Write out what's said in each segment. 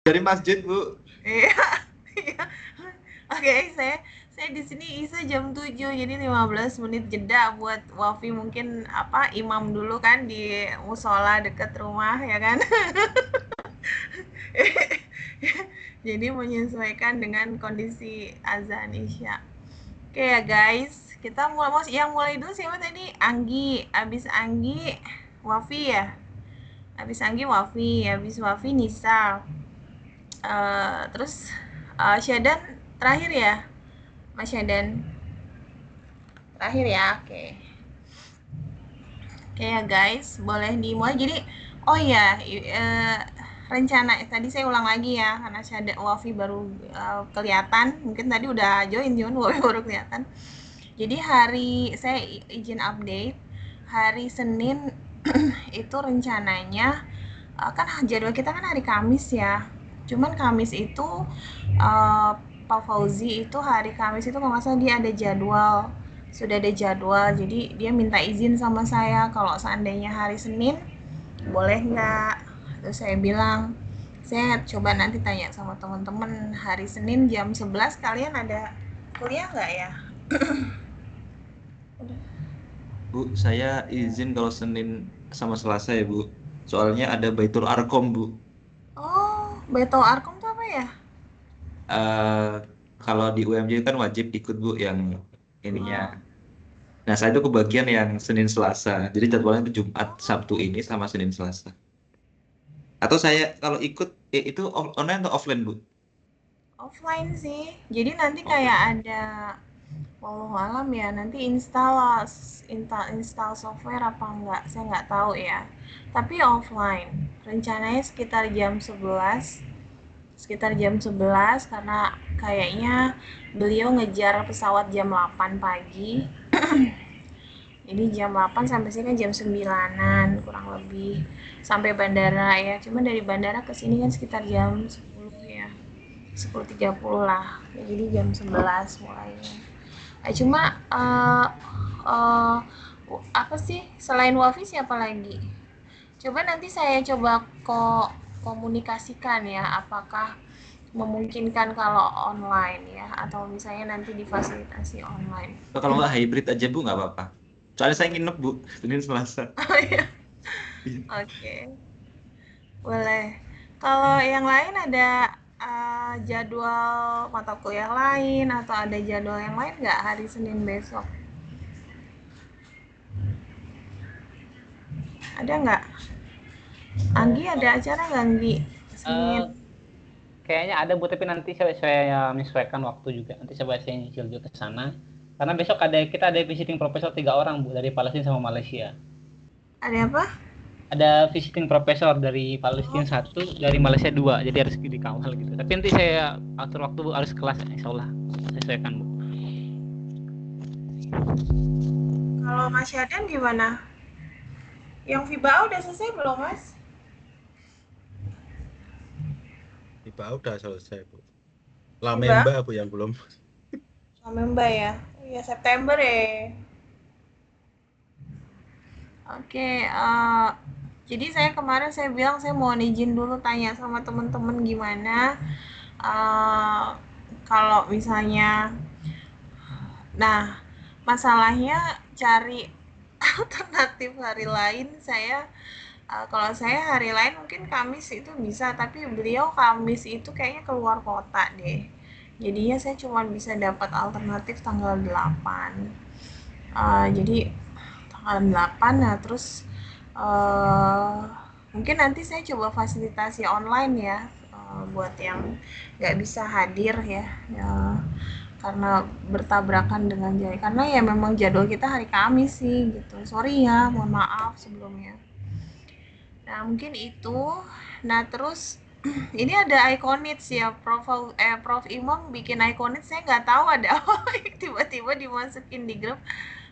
Dari masjid, Bu. Iya, iya. Oke, saya di sini Isa jam 7, jadi 15 menit jeda buat Wafi mungkin apa imam dulu kan di musola deket rumah ya kan. Jadi menyesuaikan dengan kondisi azan Isya. Oke ya guys, kita mulai dulu siapa tadi? Anggi, abis Anggi Wafi ya. Abis Anggi Wafi, abis Wafi Nisa. Terus Syadan terakhir ya, Mas Syadan. Terakhir ya, oke. Oke ya guys, boleh dimulai. Jadi, oh iya, rencana tadi saya ulang lagi ya, karena Syadan Wafi baru kelihatan. Mungkin tadi udah join, cuman Wafi baru kelihatan. Jadi saya izin update, hari Senin itu rencananya kan jadwal kita kan hari Kamis ya. Cuman Kamis itu uh, Pak Fauzi itu hari Kamis itu kalau nggak salah dia ada jadwal, sudah ada jadwal. Jadi dia minta izin sama saya kalau seandainya hari Senin boleh nggak. Terus saya bilang saya coba nanti tanya sama teman-teman hari Senin jam 11 kalian ada kuliah nggak ya? Bu, saya izin kalau Senin sama Selasa ya, Bu. Soalnya ada Baitul Arkom, Bu. Oh, Beto Arkom tuh apa ya? Eh Kalau di UMJ kan wajib ikut, Bu, yang ininya. Oh, Nah, saya itu kebagian yang Senin Selasa. Jadi jadwalnya itu Jumat, Sabtu ini sama Senin Selasa. Atau saya kalau ikut itu online atau offline, Bu? offline sih. Jadi nanti kayak Offline. ada walau alam ya, nanti install software apa enggak, saya nggak tahu ya. Tapi offline. Rencananya sekitar jam 11 karena kayaknya beliau ngejar pesawat jam 8 pagi. Jadi jam 8 sampai sini kan jam 9-an kurang lebih sampai bandara ya. Cuma dari bandara ke sini kan sekitar jam 10 ya. 10.30 lah. Ya, jadi jam 11 mulainya. Cuma eh, apa sih selain Wafi siapa lagi? Coba nanti saya coba komunikasikan ya apakah memungkinkan kalau online ya atau misalnya nanti difasilitasi online. Kalau nggak hybrid aja, Bu, nggak apa-apa. Soalnya saya nginep, Bu, Senin Selasa. Oh iya. Iya. Oke, boleh. Kalau yang lain ada jadwal mata kuliah lain atau ada jadwal yang lain nggak hari Senin besok? Ada nggak? Anggi ada acara nggak Anggi? Senin. Eh, Kayaknya ada Bu, tapi nanti saya menyesuaikan waktu juga. Nanti coba saya nyicil juga ke sana. Karena besok kita ada visiting profesor 3 orang Bu, dari Palestina sama Malaysia. Ada apa? Ada visiting profesor dari Oh, Palestina 1, dari Malaysia 2. Jadi harus dikawal gitu. Tapi nanti saya atur waktu Bu, harus kelas insya Allah sesuaikan Bu. kalau Mas Yaden gimana? Yang FIBA udah selesai belum Mas? Tiba udah selesai, Bu. FIBA? Lamemba, Bu, yang belum. Sama Mbak ya? Iya September ya. Oke, jadi saya bilang saya mau izin dulu tanya sama temen-temen gimana eh, kalau misalnya, nah masalahnya cari alternatif hari lain kalau saya hari lain mungkin Kamis itu bisa, tapi beliau Kamis itu kayaknya keluar kota deh. Jadinya saya cuma bisa dapat alternatif tanggal 8. Jadi tanggal 8 nah terus eh mungkin nanti saya coba fasilitasi online ya buat yang nggak bisa hadir ya, karena bertabrakan dengan jadwal karena ya memang jadwal kita hari Kamis sih gitu, sorry ya, mohon maaf sebelumnya. Nah mungkin itu. Nah terus ini ada Iconits ya, Prof Imam bikin Iconits, saya nggak tahu ada apa. Tiba-tiba dimasukin di grup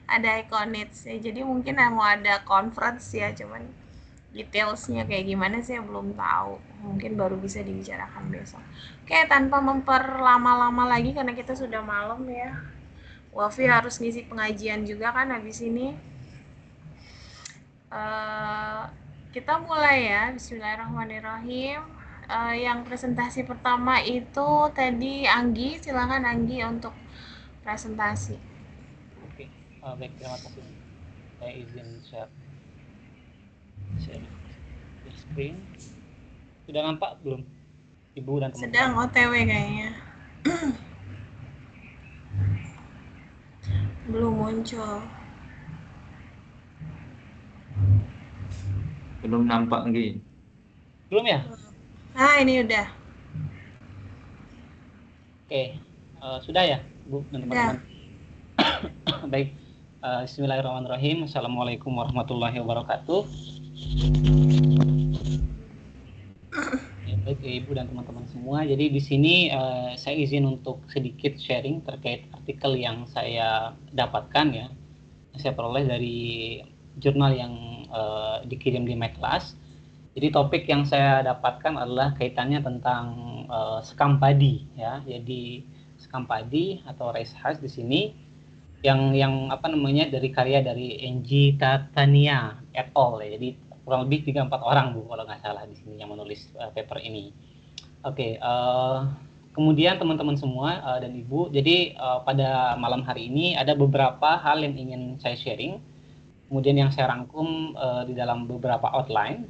ada Iconits ya, jadi mungkin mau ada conference ya, cuman detailsnya kayak gimana saya belum tahu, mungkin baru bisa dibicarakan besok. Oke, tanpa memperlama-lama lagi karena kita sudah malam ya, Wafi harus ngisi pengajian juga kan habis ini. Eh, kita mulai ya, Bismillahirrahmanirrahim. yang presentasi pertama itu tadi Anggi, silakan Anggi untuk presentasi. Oke, baik, terima kasih. Saya izin share screen. Sudah nampak belum, Ibu dan teman-teman? Sedang OTW kayaknya. Belum muncul. Belum nampak Anggi. Belum ya? Nah, ini udah. Oke, sudah ya, Bu dan teman-teman? Baik, bismillahirrahmanirrahim. Assalamualaikum warahmatullahi wabarakatuh. Baik, Ibu dan teman-teman semua. Jadi di sini saya izin untuk sedikit sharing terkait artikel yang saya dapatkan ya. Saya peroleh dari jurnal yang dikirim di My Class. Jadi topik yang saya dapatkan adalah kaitannya tentang sekam padi ya. Jadi sekam padi atau rice husk di sini yang dari karya dari Angie Tatania et al. Ya. Jadi kurang lebih 3-4 orang Bu kalau nggak salah di sini yang menulis paper ini. Oke, kemudian teman-teman semua dan Ibu, jadi pada malam hari ini ada beberapa hal yang ingin saya sharing. Kemudian yang saya rangkum di dalam beberapa outline.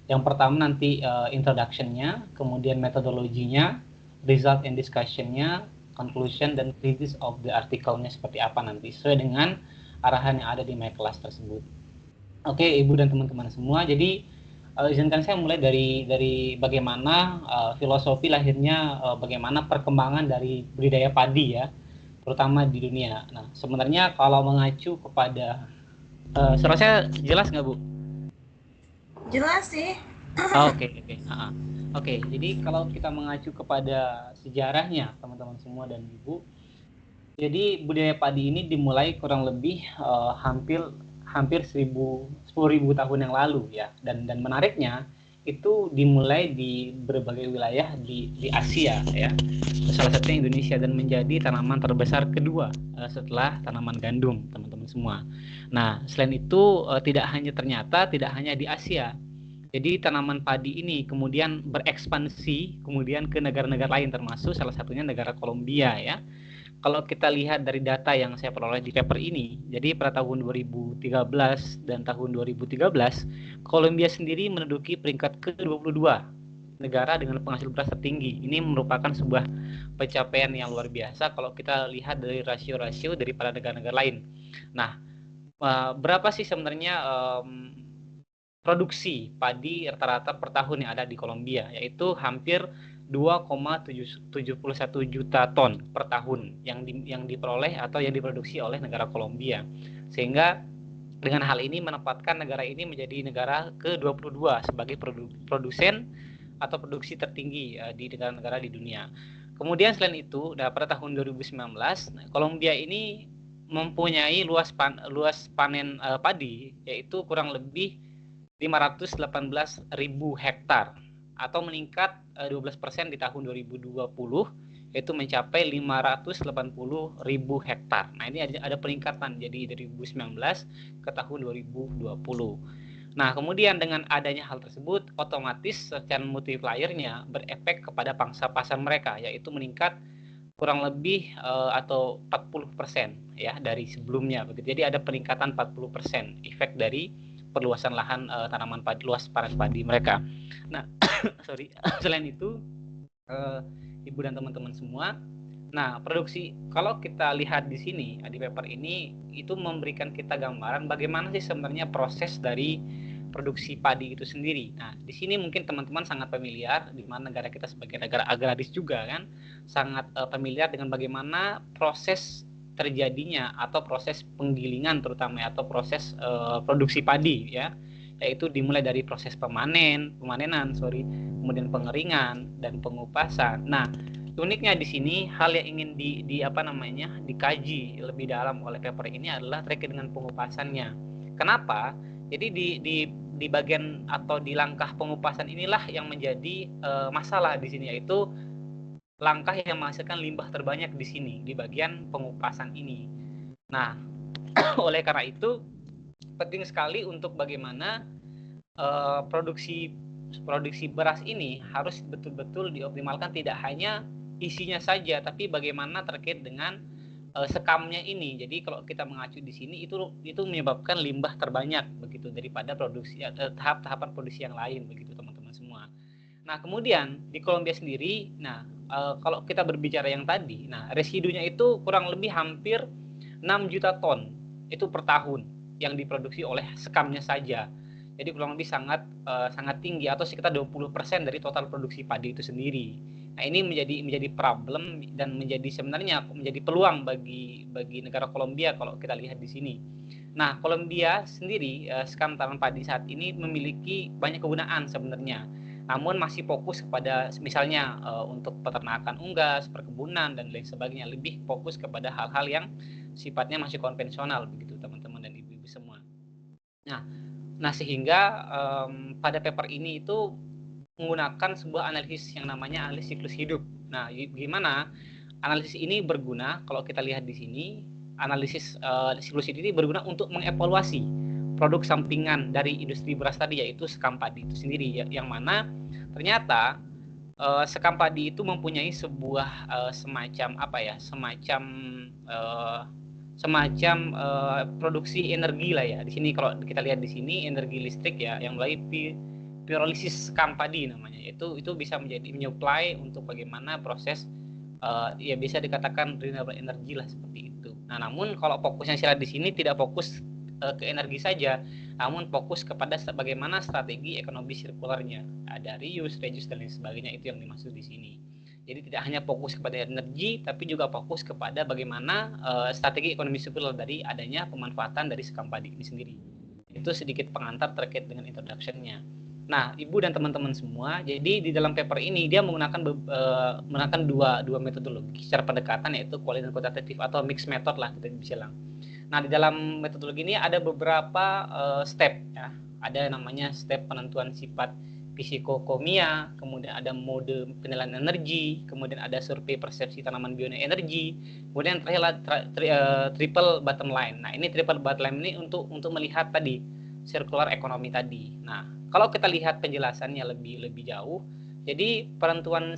Yang pertama nanti introduction-nya, kemudian metodologinya, result and discussion-nya, conclusion dan thesis of the article-nya seperti apa nanti sesuai dengan arahan yang ada di My Class tersebut. Oke, Ibu dan teman-teman semua. Jadi izinkan saya mulai dari bagaimana filosofi lahirnya, bagaimana perkembangan dari budidaya padi ya, terutama di dunia. Nah, sebenarnya kalau mengacu kepada suara saya jelas nggak Bu? Jelas sih. Oke. Jadi kalau kita mengacu kepada sejarahnya teman-teman semua dan Ibu, jadi budaya padi ini dimulai kurang lebih hampir 10.000 tahun yang lalu ya, dan menariknya itu dimulai di berbagai wilayah di Asia ya, salah satunya Indonesia, dan menjadi tanaman terbesar kedua setelah tanaman gandum teman-teman semua. Nah, selain itu tidak hanya di Asia. Jadi tanaman padi ini kemudian berekspansi kemudian ke negara-negara lain, termasuk salah satunya negara Kolombia ya. Kalau kita lihat dari data yang saya peroleh di paper ini, jadi pada tahun 2013 dan tahun 2013, Kolombia sendiri menduduki peringkat ke-22 negara dengan penghasil beras tertinggi. Ini merupakan sebuah pencapaian yang luar biasa kalau kita lihat dari rasio-rasio daripada negara-negara lain. Nah, berapa sih sebenarnya produksi padi rata-rata per tahun yang ada di Kolombia, yaitu hampir 2,71 juta ton per tahun yang diperoleh atau yang diproduksi oleh negara Kolombia. Sehingga dengan hal ini menempatkan negara ini menjadi negara ke-22 sebagai produsen atau produksi tertinggi di negara-negara di dunia. Kemudian selain itu, pada tahun 2019, Kolombia ini mempunyai luas panen padi yaitu kurang lebih 518.000 hektar atau meningkat 12% di tahun 2020, yaitu mencapai 580.000 hektar. Nah, ini ada peningkatan jadi dari 2019 ke tahun 2020. Nah, kemudian dengan adanya hal tersebut, otomatis secara multiplier-nya berefek kepada pangsa pasar mereka, yaitu meningkat kurang lebih atau 40% ya dari sebelumnya begitu. Jadi ada peningkatan 40% efek dari perluasan lahan tanaman padi, luas panen padi mereka. Nah, selain itu Ibu dan teman-teman semua, nah produksi kalau kita lihat di sini di paper ini itu memberikan kita gambaran bagaimana sih sebenarnya proses dari produksi padi itu sendiri. Nah, di sini mungkin teman-teman sangat familiar, di mana negara kita sebagai negara agraris juga kan, sangat familiar dengan bagaimana proses terjadinya atau proses penggilingan terutama atau proses produksi padi ya, yaitu dimulai dari proses pemanenan, kemudian pengeringan dan pengupasan. Nah, uniknya di sini hal yang ingin dikaji lebih dalam oleh paper ini adalah terkait dengan pengupasannya. Kenapa? Jadi di bagian atau di langkah pengupasan inilah yang menjadi masalah di sini, yaitu langkah yang menghasilkan limbah terbanyak di sini di bagian pengupasan ini. Nah, oleh karena itu penting sekali untuk bagaimana produksi produksi beras ini harus betul-betul dioptimalkan, tidak hanya isinya saja, tapi bagaimana terkait dengan sekamnya ini. Jadi kalau kita mengacu di sini itu menyebabkan limbah terbanyak begitu daripada produksi tahap-tahapan produksi yang lain begitu teman-teman semua. Nah, kemudian di Kolombia sendiri, kalau kita berbicara yang tadi, residunya itu kurang lebih hampir 6 juta ton itu per tahun yang diproduksi oleh sekamnya saja. Jadi kurang lebih sangat tinggi, atau sekitar 20% dari total produksi padi itu sendiri. Nah, ini menjadi problem dan sebenarnya menjadi peluang bagi negara Kolombia kalau kita lihat di sini. Nah, Kolombia sendiri sekam tanam padi saat ini memiliki banyak kegunaan sebenarnya. Namun masih fokus kepada misalnya untuk peternakan unggas, perkebunan dan lain sebagainya, lebih fokus kepada hal-hal yang sifatnya masih konvensional begitu teman-teman dan ibu-ibu semua. Nah, sehingga pada paper ini itu menggunakan sebuah analisis yang namanya analisis siklus hidup. Nah, gimana analisis ini berguna? Kalau kita lihat di sini, analisis siklus hidup ini berguna untuk mengevaluasi produk sampingan dari industri beras tadi, yaitu sekam padi itu sendiri, yang mana ternyata sekam padi itu mempunyai sebuah semacam produksi energi lah ya. Di sini kalau kita lihat di sini energi listrik ya, yang melalui pirolisis sekam padi namanya, itu bisa menyuplai untuk bagaimana proses ya bisa dikatakan renewable energy lah seperti itu. Nah, namun kalau fokusnya sila di sini tidak fokus ke energi saja, namun fokus kepada bagaimana strategi ekonomi sirkularnya, ada reuse, reduce dan lain sebagainya, itu yang dimaksud di sini. Jadi tidak hanya fokus kepada energi, tapi juga fokus kepada bagaimana strategi ekonomi sirkular dari adanya pemanfaatan dari sekam padi ini sendiri. Itu sedikit pengantar terkait dengan introduction-nya. Nah, Ibu dan teman-teman semua, jadi di dalam paper ini dia menggunakan dua metodologi secara pendekatan, yaitu kualitatif dan kuantitatif atau mixed method lah kita bisa bilang. Nah, di dalam metodologi ini ada beberapa step ya. Ada namanya step penentuan sifat psikokomia, kemudian ada mode penilaian energi, kemudian ada survei persepsi tanaman bioenergi, kemudian terakhir triple bottom line. Nah, ini triple bottom line ini untuk melihat tadi circular ekonomi tadi. Nah, kalau kita lihat penjelasannya lebih jauh, jadi penentuan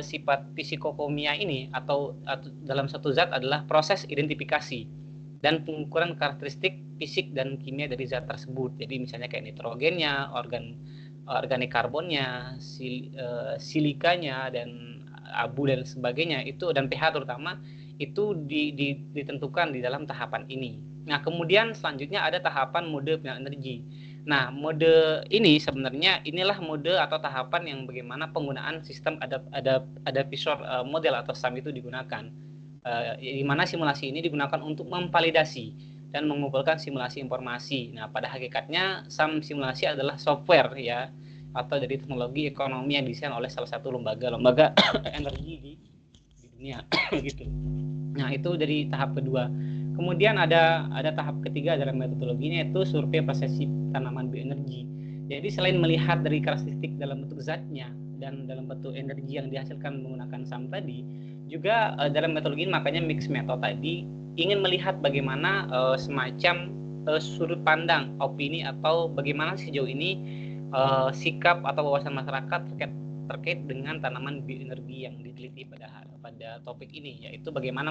sifat psikokomia ini atau dalam satu zat adalah proses identifikasi dan pengukuran karakteristik fisik dan kimia dari zat tersebut. Jadi misalnya kayak nitrogennya, organik karbonnya, silikanya dan abu dan sebagainya, itu dan pH terutama itu ditentukan di dalam tahapan ini. Nah, kemudian selanjutnya ada tahapan mode penilaian energi. Nah, mode ini sebenarnya inilah mode atau tahapan yang bagaimana penggunaan sistem adaptive model atau SAM itu digunakan. Di mana simulasi ini digunakan untuk memvalidasi dan mengumpulkan simulasi informasi. Nah, pada hakikatnya SAM simulasi adalah software ya, atau dari teknologi ekonomi yang didesain oleh salah satu lembaga energi di dunia gitu. Nah, itu dari tahap kedua. Kemudian ada tahap ketiga dalam metodologinya, yaitu survei persepsi tanaman bioenergi. Jadi selain melihat dari karakteristik dalam bentuk zatnya dan dalam bentuk energi yang dihasilkan menggunakan SAM tadi, juga dalam metodologi ini makanya mixed method tadi ingin melihat bagaimana semacam sudut pandang, opini, atau bagaimana sejauh ini sikap atau wawasan masyarakat terkait dengan tanaman bioenergi yang diteliti pada topik ini, yaitu bagaimana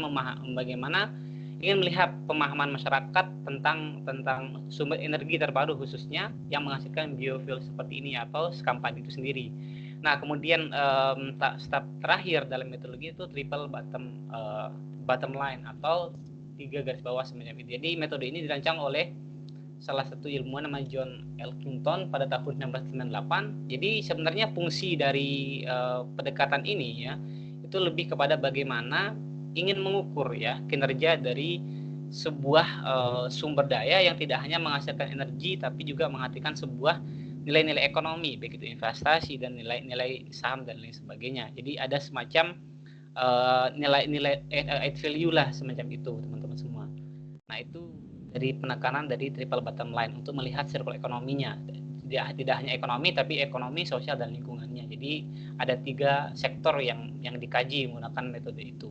ingin melihat pemahaman masyarakat tentang sumber energi terbaru khususnya yang menghasilkan biofuel seperti ini atau sekam padi itu sendiri. Nah, kemudian step terakhir dalam metodologi itu triple bottom line atau 3 garis bawah semacam itu. Jadi metode ini dirancang oleh salah satu ilmuwan namanya John Elkington pada tahun 1998. Jadi sebenarnya fungsi dari pendekatan ini ya itu lebih kepada bagaimana ingin mengukur ya kinerja dari sebuah sumber daya yang tidak hanya menghasilkan energi tapi juga menghasilkan sebuah nilai-nilai ekonomi, baik itu investasi dan nilai saham dan lain sebagainya. Jadi ada semacam nilai-nilai add value lah semacam itu teman-teman semua. Nah, itu dari penekanan dari triple bottom line untuk melihat circle ekonominya. Tidak hanya ekonomi tapi ekonomi, sosial dan lingkungannya. Jadi ada 3 sektor yang dikaji menggunakan metode itu.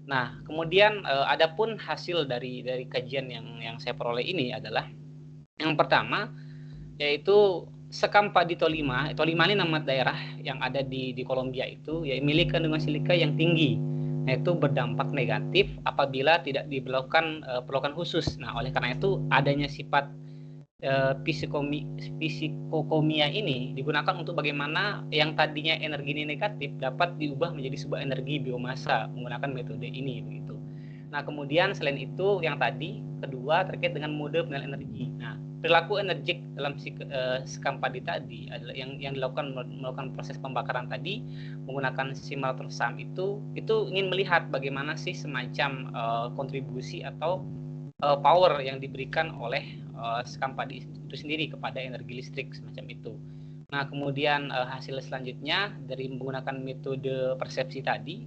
Nah, kemudian adapun hasil dari kajian yang saya peroleh ini adalah yang pertama yaitu Sekam Padi Tolima ini nama daerah yang ada di Kolombia itu ya milik kandungan silika yang tinggi. Nah, itu berdampak negatif apabila tidak diberlakukan perlakuan khusus. Nah, oleh karena itu adanya sifat psikokomia ini digunakan untuk bagaimana yang tadinya energi negatif dapat diubah menjadi sebuah energi biomasa menggunakan metode ini begitu. Nah, kemudian selain itu yang tadi kedua terkait dengan mode penilaian energi. Nah, perilaku energik dalam sekam padi tadi adalah yang dilakukan melakukan proses pembakaran tadi menggunakan simulator SAM itu ingin melihat bagaimana sih semacam kontribusi atau power yang diberikan oleh sekam padi itu sendiri kepada energi listrik semacam itu. Nah, kemudian hasil selanjutnya dari menggunakan metode persepsi tadi.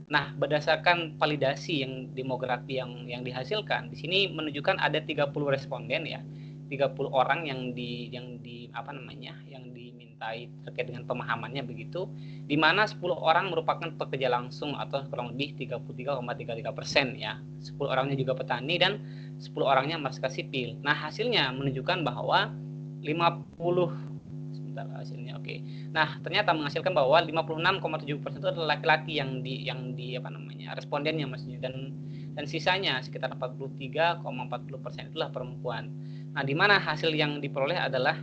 Nah, berdasarkan validasi yang demografi yang dihasilkan, di sini menunjukkan ada 30 responden ya. 30 orang yang dimintai terkait dengan pemahamannya begitu, di mana 10 orang merupakan pekerja langsung atau kurang lebih 33,33% ya. 10 orangnya juga petani dan 10 orangnya masyarakat sipil. Nah, hasilnya menunjukkan bahwa 50 hasilnya oke. Nah, ternyata menghasilkan bahwa 56,7% itu adalah laki-laki yang respondennya maksudnya dan sisanya sekitar 43,40% itulah perempuan. Nah, di mana hasil yang diperoleh adalah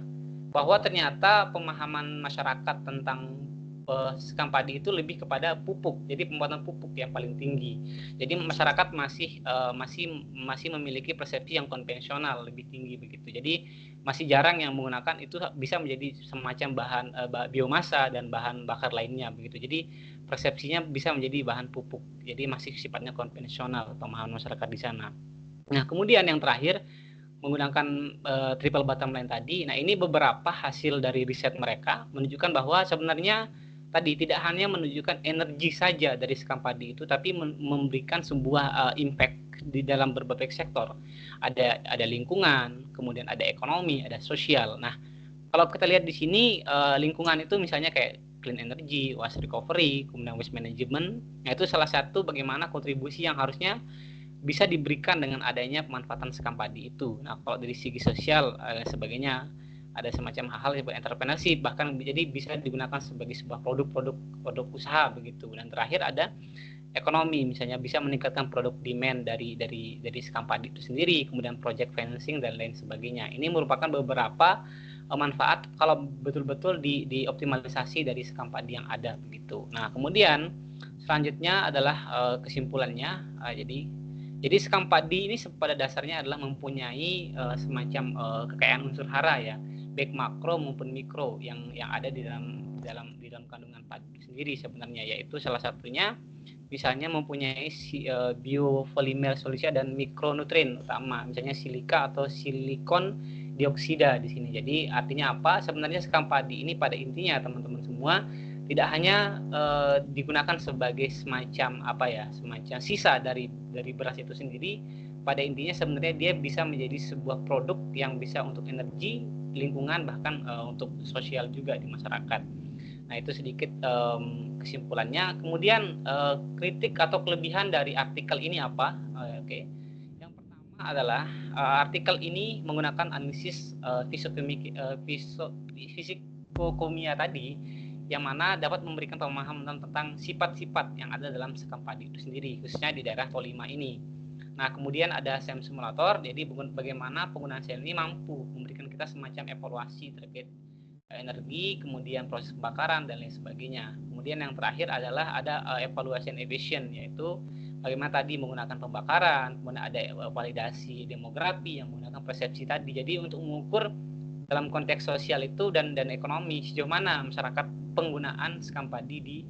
bahwa ternyata pemahaman masyarakat tentang sekam padi itu lebih kepada pupuk. Jadi pembuatan pupuk yang paling tinggi. Jadi masyarakat masih memiliki persepsi yang konvensional lebih tinggi begitu. Jadi masih jarang yang menggunakan itu bisa menjadi semacam bahan biomasa dan bahan bakar lainnya begitu. Jadi persepsinya bisa menjadi bahan pupuk. Jadi masih sifatnya konvensional pemahaman masyarakat di sana. Nah, kemudian yang terakhir menggunakan triple bottom line tadi. Nah, ini beberapa hasil dari riset mereka menunjukkan bahwa sebenarnya tadi tidak hanya menunjukkan energi saja dari sekam padi itu, tapi memberikan sebuah impact di dalam berbagai sektor. Ada lingkungan, kemudian ada ekonomi, ada sosial. Nah, kalau kita lihat di sini lingkungan itu misalnya kayak clean energy, waste recovery, kemudian waste management. Nah, itu salah satu bagaimana kontribusi yang harusnya bisa diberikan dengan adanya pemanfaatan sekam padi itu. Nah, kalau dari segi sosial sebagainya ada semacam hal-hal seperti entrepreneurship, bahkan jadi bisa digunakan sebagai sebuah produk usaha begitu. Dan terakhir ada ekonomi, misalnya bisa meningkatkan produk demand dari sekam padi itu sendiri, kemudian project financing dan lain sebagainya. Ini merupakan beberapa manfaat kalau betul-betul dioptimalisasi dari sekam padi yang ada begitu. Nah, kemudian selanjutnya adalah kesimpulannya. Jadi sekam padi ini pada dasarnya adalah mempunyai semacam kekayaan unsur hara ya, baik makro maupun mikro yang ada di dalam kandungan padi sendiri sebenarnya, yaitu salah satunya misalnya mempunyai biopolimer solusi dan mikronutrien utama, misalnya silika atau silikon dioksida di sini. Jadi artinya apa? Sebenarnya sekam padi ini pada intinya teman-teman semua tidak hanya digunakan sebagai semacam sisa dari beras itu sendiri. Pada intinya sebenarnya dia bisa menjadi sebuah produk yang bisa untuk energi, lingkungan, bahkan untuk sosial juga di masyarakat. Nah, itu sedikit kesimpulannya. Kemudian kritik atau kelebihan dari artikel ini apa? Oke. Yang pertama adalah artikel ini menggunakan analisis fisikokomia tadi, yang mana dapat memberikan pemahaman tentang sifat-sifat yang ada dalam sekam padi itu sendiri, khususnya di daerah Tolima ini. Nah, kemudian ada SEM simulator, jadi bagaimana penggunaan SEM ini mampu memberikan kita semacam evaluasi terkait energi, kemudian proses pembakaran dan lain sebagainya. Kemudian yang terakhir adalah ada evaluation evasion, yaitu bagaimana tadi menggunakan pembakaran, kemudian ada validasi demografi yang menggunakan persepsi tadi. Jadi untuk mengukur dalam konteks sosial itu dan ekonomi sejauh mana masyarakat penggunaan sekam padi di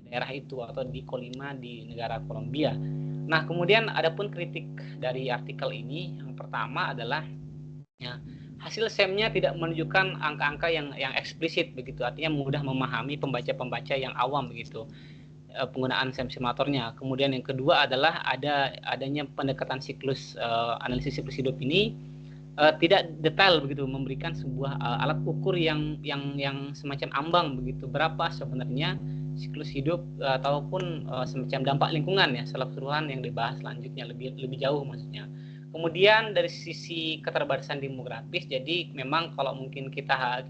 daerah itu atau di Kolima di negara Kolombia. Nah, kemudian adapun kritik dari artikel ini, yang pertama adalah ya, hasil SEM-nya tidak menunjukkan angka-angka yang eksplisit begitu, artinya mudah memahami pembaca-pembaca yang awam begitu penggunaan SEM simulatornya. Kemudian yang kedua adalah adanya pendekatan siklus analisis siklus hidup ini tidak detail begitu, memberikan sebuah alat ukur yang semacam ambang begitu, berapa sebenarnya siklus hidup ataupun semacam dampak lingkungan ya secara keseluruhan yang dibahas selanjutnya lebih jauh maksudnya. Kemudian dari sisi keterbatasan demografis, jadi memang kalau mungkin kita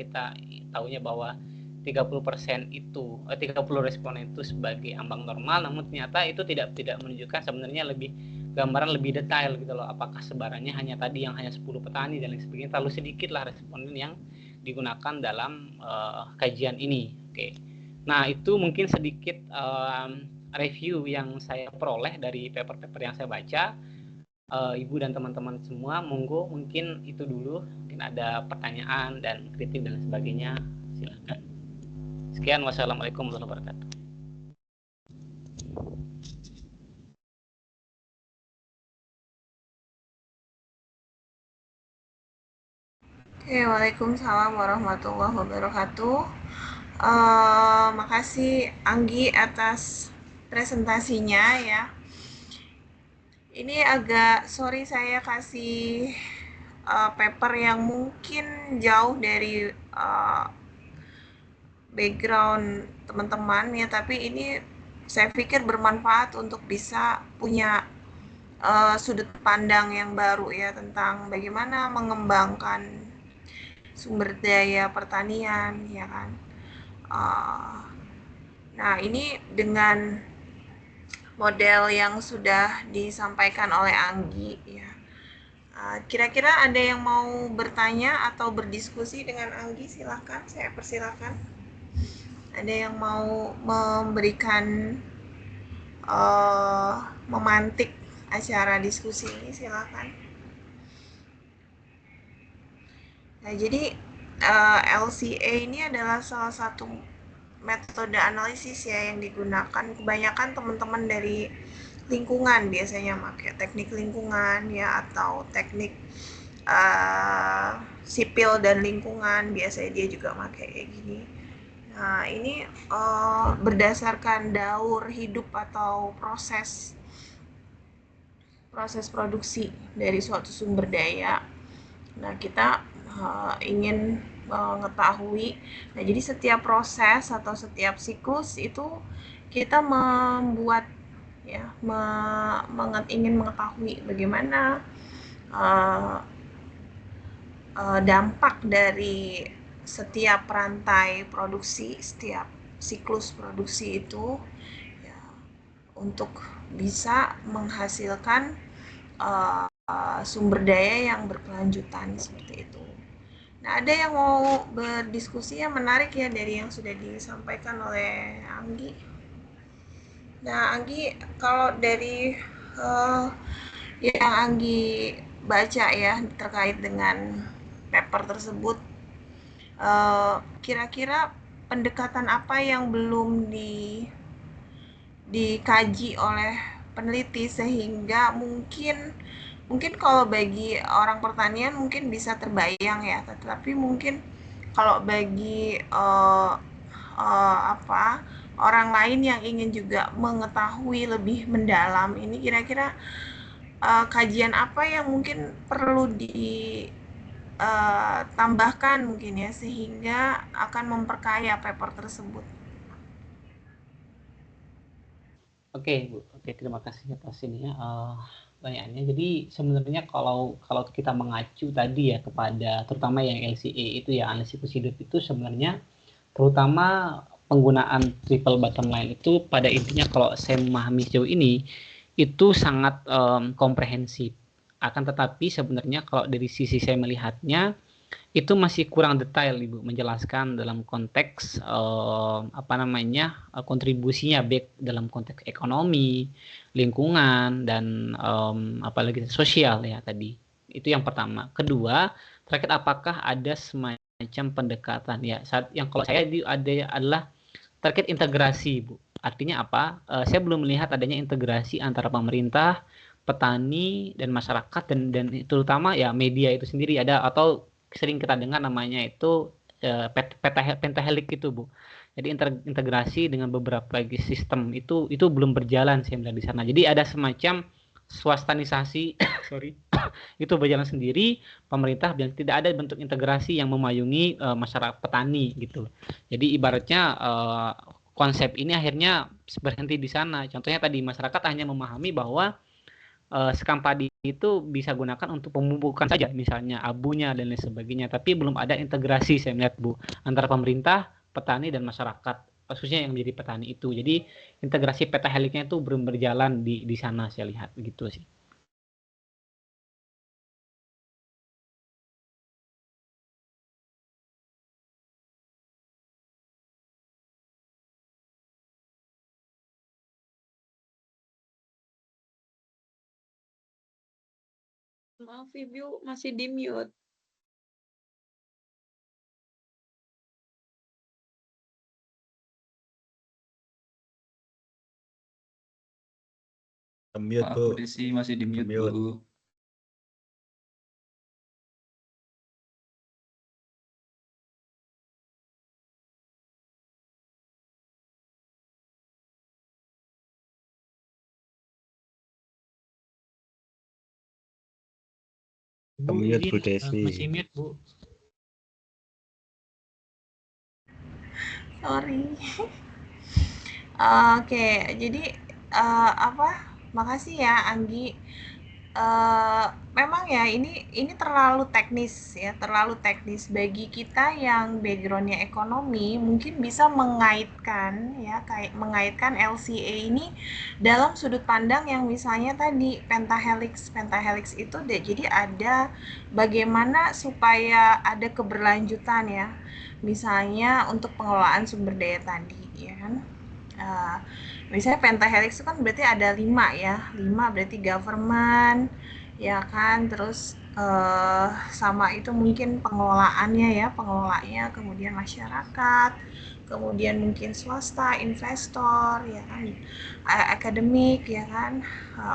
tahunya bahwa 30% itu 30 responden itu sebagai ambang normal, namun ternyata itu tidak menunjukkan sebenarnya gambaran lebih detail gitu loh. Apakah sebarannya hanya tadi yang hanya 10 petani dan lain sebagainya, terlalu sedikit lah responden yang digunakan dalam kajian ini. Oke. Nah, itu mungkin sedikit review yang saya peroleh dari paper-paper yang saya baca. Ibu dan teman-teman semua, monggo mungkin itu dulu, mungkin ada pertanyaan dan kritik dan sebagainya, silakan. Sekian, wassalamualaikum warahmatullahi wabarakatuh. Oke, waalaikumsalam warahmatullahi wabarakatuh. Makasih Anggi atas presentasinya ya. Ini agak sorry saya kasih paper yang mungkin jauh dari background teman-teman ya, tapi ini saya pikir bermanfaat untuk bisa punya sudut pandang yang baru ya tentang bagaimana mengembangkan sumber daya pertanian ya kan. Nah ini dengan model yang sudah disampaikan oleh Anggi ya. Kira-kira ada yang mau bertanya atau berdiskusi dengan Anggi? Silahkan, saya persilahkan. Ada yang mau memberikan memantik acara diskusi ini? Silahkan. Nah, jadi LCA ini adalah salah satu metode analisis ya yang digunakan kebanyakan teman-teman dari lingkungan, biasanya pakai teknik lingkungan ya, atau teknik sipil dan lingkungan, biasanya dia juga pakai kayak gini. Nah ini berdasarkan daur hidup atau proses produksi dari suatu sumber daya. Nah kita ingin mengetahui, nah jadi setiap proses atau setiap siklus itu kita membuat ya ingin mengetahui bagaimana dampak dari setiap rantai produksi, setiap siklus produksi itu ya, untuk bisa menghasilkan sumber daya yang berkelanjutan seperti itu. Nah, ada yang mau berdiskusi yang menarik ya dari yang sudah disampaikan oleh Anggi. Nah, Anggi, kalau dari yang Anggi baca ya terkait dengan paper tersebut, kira-kira pendekatan apa yang belum dikaji oleh peneliti sehingga mungkin kalau bagi orang pertanian mungkin bisa terbayang ya, tetapi mungkin kalau bagi orang lain yang ingin juga mengetahui lebih mendalam ini, kira-kira kajian apa yang mungkin perlu ditambahkan mungkin ya sehingga akan memperkaya paper tersebut. Oke, Bu. Oke, terima kasih atas ini ya pertanyaannya. Jadi sebenarnya kalau kita mengacu tadi ya kepada terutama yang LCA itu ya, analisis siklus hidup itu, sebenarnya terutama penggunaan triple bottom line itu pada intinya kalau saya memahami sejauh ini itu sangat komprehensif. Akan tetapi sebenarnya kalau dari sisi saya melihatnya itu masih kurang detail Ibu menjelaskan dalam konteks kontribusinya baik dalam konteks ekonomi, lingkungan, dan apalagi sosial ya tadi. Itu yang pertama. Kedua, terkait apakah ada semacam pendekatan ya, saat yang kalau saya ada adalah terkait integrasi Bu. Artinya apa? Saya belum melihat adanya integrasi antara pemerintah, petani, dan masyarakat, dan terutama ya media itu sendiri ada, atau sering kita dengar namanya itu pentahelik itu Bu. Jadi integrasi dengan beberapa sistem itu belum berjalan saya melihat di sana. Jadi ada semacam swastanisasi itu berjalan sendiri, pemerintah bilang tidak ada bentuk integrasi yang memayungi masyarakat petani gitu. Jadi ibaratnya konsep ini akhirnya berhenti di sana. Contohnya tadi masyarakat hanya memahami bahwa sekam padi itu bisa gunakan untuk pemupukan saja, misalnya abunya dan lain sebagainya. Tapi belum ada integrasi saya melihat Bu antara pemerintah, petani dan masyarakat, khususnya yang menjadi petani itu. Jadi integrasi petaheliknya itu belum berjalan di sana saya lihat gitu sih. Maaf Ibu, masih di mute. Mute, Maaf, Bu. Bu Desi masih di mute, Mute. Bu. Bu, Mute, Bu izin Desi. masih mute Bu. Sorry. Oke, jadi apa? Makasih ya Anggi. Memang ya ini terlalu teknis ya, terlalu teknis bagi kita yang backgroundnya ekonomi, mungkin bisa mengaitkan ya, kayak mengaitkan LCA ini dalam sudut pandang yang misalnya tadi pentahelix. Pentahelix itu deh, jadi ada bagaimana supaya ada keberlanjutan ya, misalnya untuk pengelolaan sumber daya tadi ya kan. Uh, Misalnya pentahelix itu kan berarti ada 5 ya, 5 berarti government ya kan, terus sama itu mungkin pengelolaannya ya, pengelolanya kemudian masyarakat, kemudian mungkin swasta, investor ya kan, akademik ya kan,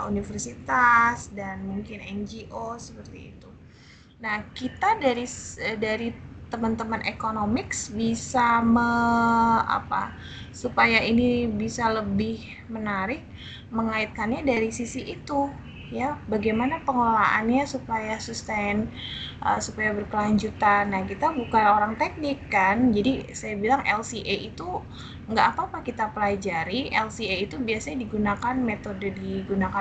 universitas dan mungkin NGO seperti itu. Nah, kita dari teman-teman economics bisa supaya ini bisa lebih menarik, mengaitkannya dari sisi itu ya, bagaimana pengelolaannya supaya sustain, supaya berkelanjutan. Nah, kita bukan orang teknik kan, jadi saya bilang LCA itu nggak apa-apa kita pelajari. LCA itu biasanya digunakan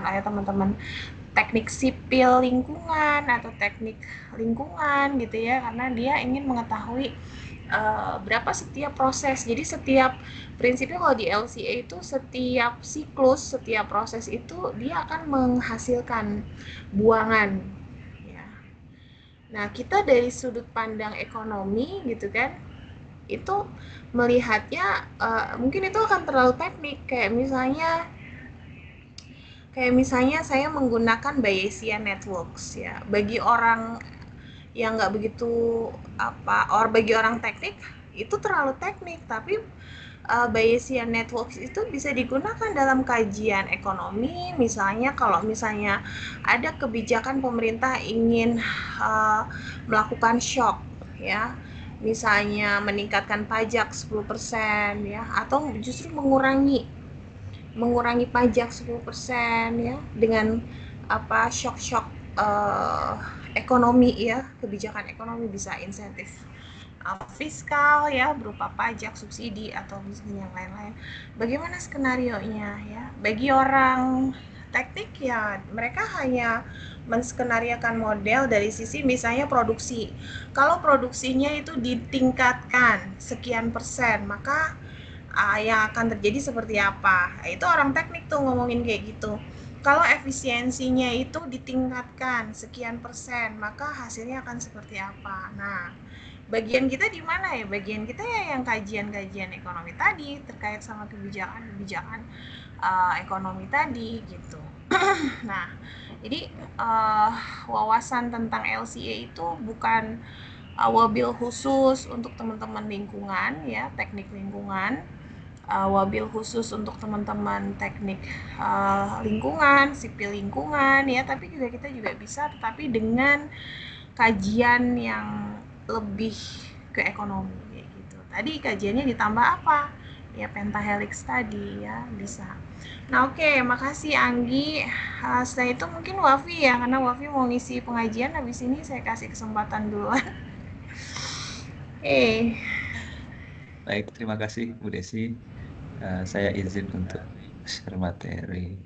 oleh teman-teman teknik sipil lingkungan atau teknik lingkungan gitu ya, karena dia ingin mengetahui berapa setiap proses. Jadi setiap prinsipnya kalau di LCA itu setiap siklus, setiap proses itu dia akan menghasilkan buangan ya. Nah, kita dari sudut pandang ekonomi gitu kan, itu melihatnya mungkin itu akan terlalu teknik, kayak misalnya saya menggunakan Bayesian networks ya. Bagi orang yang nggak begitu bagi orang teknik itu terlalu teknik, tapi Bayesian networks itu bisa digunakan dalam kajian ekonomi. Misalnya kalau misalnya ada kebijakan pemerintah ingin melakukan shock ya, misalnya meningkatkan pajak 10% ya, atau justru mengurangi pajak 10% ya, dengan shock-shock ekonomi ya, kebijakan ekonomi, bisa insentif fiskal ya, berupa pajak, subsidi, atau misalnya yang lain-lain. Bagaimana skenarionya ya? Bagi orang teknik ya, mereka hanya menskenariokan model dari sisi misalnya produksi. Kalau produksinya itu ditingkatkan sekian persen, maka yang akan terjadi seperti apa. Itu orang teknik tuh ngomongin kayak gitu. Kalau efisiensinya itu ditingkatkan sekian persen, maka hasilnya akan seperti apa. Nah, bagian kita di mana ya? Bagian kita ya yang kajian-kajian ekonomi tadi terkait sama kebijakan-kebijakan ekonomi tadi gitu. Nah, jadi wawasan tentang LCA itu bukan wabil khusus untuk teman-teman lingkungan ya, teknik lingkungan, wabil khusus untuk teman-teman teknik lingkungan, sipil lingkungan ya, tapi kita juga bisa, tetapi dengan kajian yang lebih ke ekonomi kayak gitu. Tadi kajiannya ditambah apa? Ya pentahelix tadi ya, bisa. Nah, oke, makasih Anggi. Setelah itu mungkin Wafi ya, karena Wafi mau ngisi pengajian, habis ini saya kasih kesempatan duluan. Baik, terima kasih Bu Desi. Saya izin untuk share materi.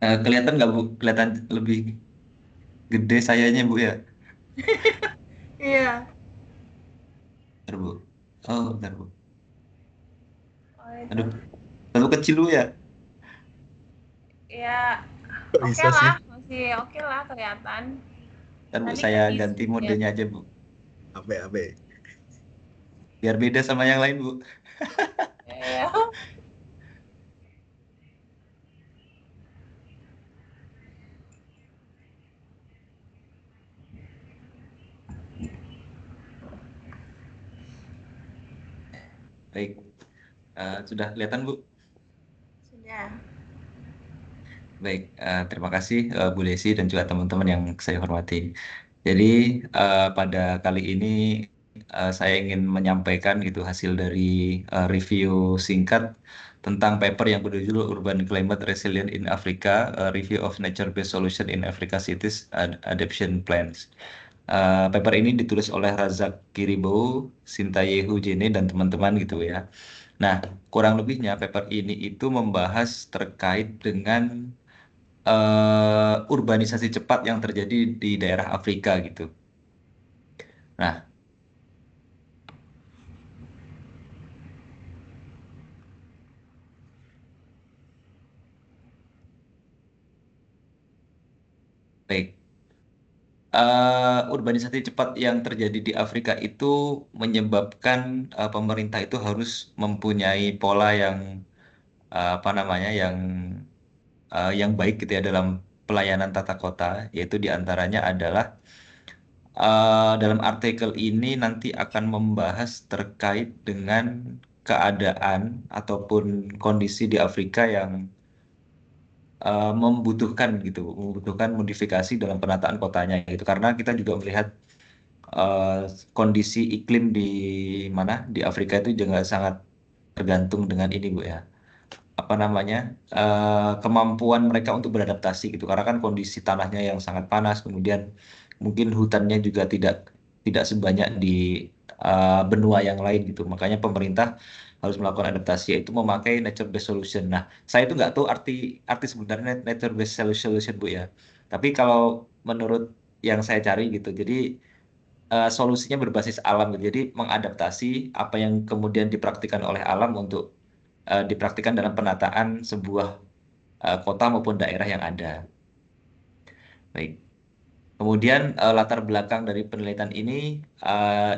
Kelihatan nggak Bu? Kelihatan lebih gede sayanya Bu ya? Iya. Bentar Bu. Oh, bentar Bu. Oh itu. Aduh, terlalu kecil Bu ya? Ya, Kok oke bisa sih? lah, masih oke lah kelihatan. Bentar Bu, Tadi saya kan di ganti zoom ya. modenya aja Bu. Abe. Biar beda sama yang lain Bu. Iya. Baik, sudah kelihatan Bu? Sudah. Baik, terima kasih Bu Desi dan juga teman-teman yang saya hormati. Jadi pada kali ini saya ingin menyampaikan gitu hasil dari review singkat tentang paper yang berjudul Urban Climate Resilient in Africa, Review of Nature-Based Solution in Africa Cities Adaptation Plans. Paper ini ditulis oleh Razak Kiribow, Sintayehu Jene dan teman-teman gitu ya. Nah, kurang lebihnya paper ini itu membahas terkait dengan urbanisasi cepat yang terjadi di daerah Afrika gitu. Nah, baik. Urbanisasi cepat yang terjadi di Afrika itu menyebabkan pemerintah itu harus mempunyai pola yang apa namanya yang baik gitu ya dalam pelayanan tata kota, yaitu diantaranya adalah dalam artikel ini nanti akan membahas terkait dengan keadaan ataupun kondisi di Afrika yang membutuhkan modifikasi dalam penataan kotanya gitu. Karena kita juga melihat kondisi iklim di mana di Afrika itu juga sangat tergantung dengan ini Bu ya. Apa namanya? Kemampuan mereka untuk beradaptasi gitu. Karena kan kondisi tanahnya yang sangat panas, kemudian mungkin hutannya juga tidak tidak sebanyak di benua yang lain gitu. Makanya pemerintah harus melakukan adaptasi yaitu memakai nature based solution. Nah, saya itu nggak tahu arti arti sebenarnya nature based solution Bu ya. Tapi kalau menurut yang saya cari gitu, jadi solusinya berbasis alam gitu. Jadi mengadaptasi apa yang kemudian dipraktikkan oleh alam untuk dipraktikkan dalam penataan sebuah kota maupun daerah yang ada. Baik. Kemudian latar belakang dari penelitian ini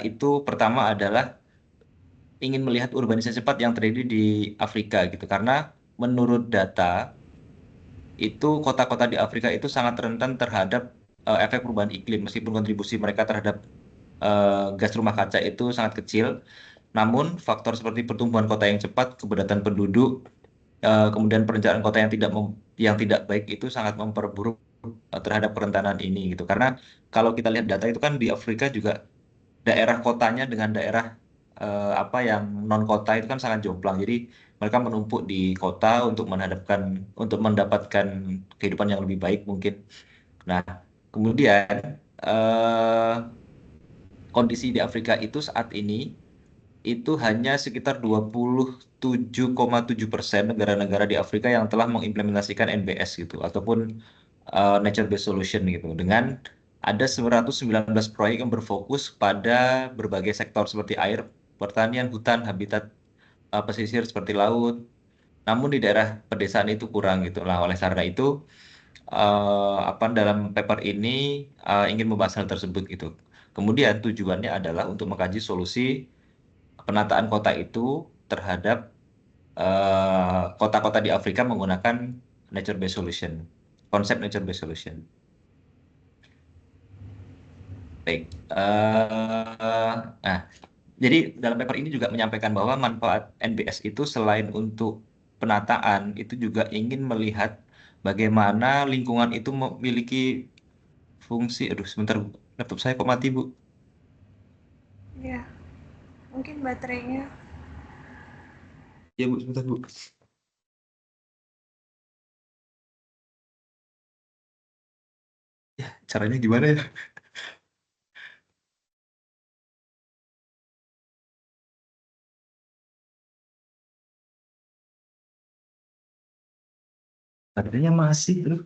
itu pertama adalah ingin melihat urbanisasi cepat yang terjadi di Afrika gitu. Karena menurut data itu kota-kota di Afrika itu sangat rentan terhadap efek perubahan iklim meskipun kontribusi mereka terhadap gas rumah kaca itu sangat kecil. Namun faktor seperti pertumbuhan kota yang cepat, kepadatan penduduk, kemudian perencanaan kota yang tidak baik itu sangat memperburuk terhadap kerentanan ini gitu. Karena kalau kita lihat data itu kan di Afrika juga daerah kotanya dengan daerah apa yang non kota itu kan sangat jomplang. Jadi mereka menumpuk di kota untuk mendapatkan kehidupan yang lebih baik mungkin. Nah, kemudian eh, kondisi di Afrika itu saat ini itu hanya sekitar 27,7% negara-negara di Afrika yang telah mengimplementasikan NBS gitu ataupun Nature Based Solution gitu dengan ada 119 proyek yang berfokus pada berbagai sektor seperti air, pertanian, hutan, habitat pesisir seperti laut. Namun di daerah pedesaan itu kurang gitu. Nah, oleh karena itu apa dalam paper ini ingin membahas hal tersebut gitu. Kemudian tujuannya adalah untuk mengkaji solusi penataan kota itu terhadap kota-kota di Afrika menggunakan nature based solution, konsep nature based solution. Baik. Nah, jadi dalam paper ini juga menyampaikan bahwa manfaat NBS itu selain untuk penataan, itu juga ingin melihat bagaimana lingkungan itu memiliki fungsi. Aduh, sebentar, Bu. Laptop saya kok mati, Bu? Ya, mungkin baterainya. Ya, Bu, sebentar, Bu. Caranya gimana ya? Baterainya masih, bro.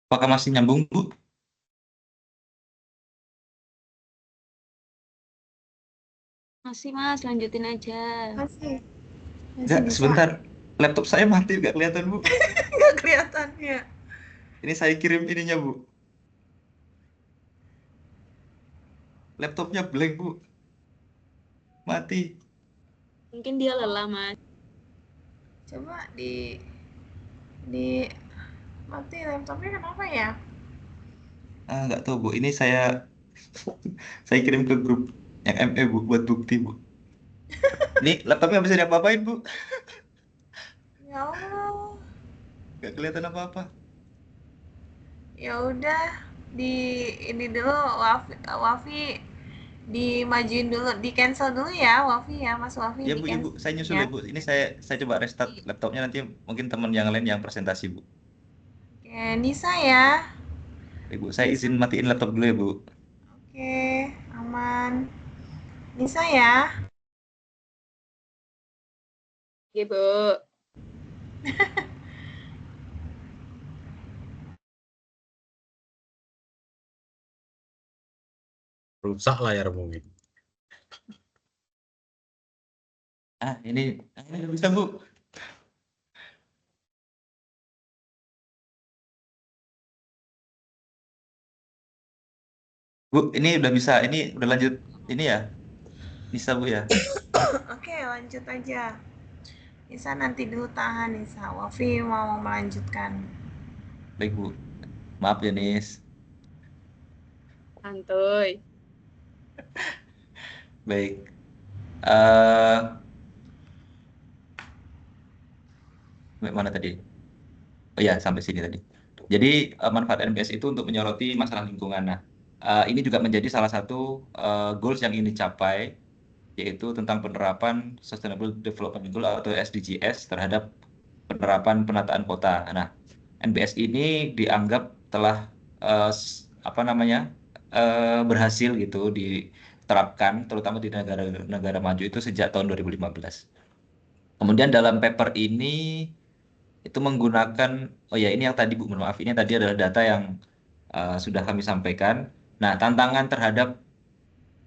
Apakah masih nyambung, Bu? Masih Mas, lanjutin aja. Masih Enggak, bisa. sebentar. Laptop saya mati, nggak kelihatan, Bu. Nggak kelihatan ya. Ini saya kirim ininya, Bu. Laptopnya blank, Bu. Mati. Mungkin dia lelah Mas. Coba di mati laptopnya kenapa ya? Nggak tahu, Bu. Ini saya kirim ke grup yang ME, Bu, buat bukti, Bu. Ini laptopnya nggak bisa diapa-apain, Bu. Ya Allah. Nggak kelihatan apa-apa. Ya udah di ini dulu Wafi dimajuin dulu, di cancel dulu ya Wafi ya, Mas Wafi Ya, di Bu, ya, Bu. cancel Saya nyusul ya. ya, Bu. Ini saya coba restart laptopnya, nanti mungkin teman yang lain yang presentasi, Bu. Oke, Nisa ya. Ya, Bu, saya izin matiin laptop dulu ya, Bu. Oke, aman. Nisa ya. Oke, Bu. Rusak layar mungkin. Ini udah bisa, Bu. Bu, ini udah bisa. Ini udah lanjut ini ya. Bisa, Bu ya. Oke, lanjut aja. Nisa nanti dulu tahan Nisa. Wafi mau melanjutkan. Baik, Bu. Maaf ya, Nis. Santuy. Baik. Eh mana tadi? Oh ya, sampai sini tadi. Jadi manfaat NBS itu untuk menyoroti masalah lingkungan. Nah, ini juga menjadi salah satu goals yang ingin dicapai, yaitu tentang penerapan Sustainable Development Goal atau SDGs terhadap penerapan penataan kota. Nah, NBS ini dianggap telah berhasil gitu diterapkan, terutama di negara-negara maju itu sejak tahun 2015. Kemudian dalam paper ini itu menggunakan, oh ya ini yang tadi Bu, mohon maaf, ini tadi adalah data yang sudah kami sampaikan. Nah, tantangan terhadap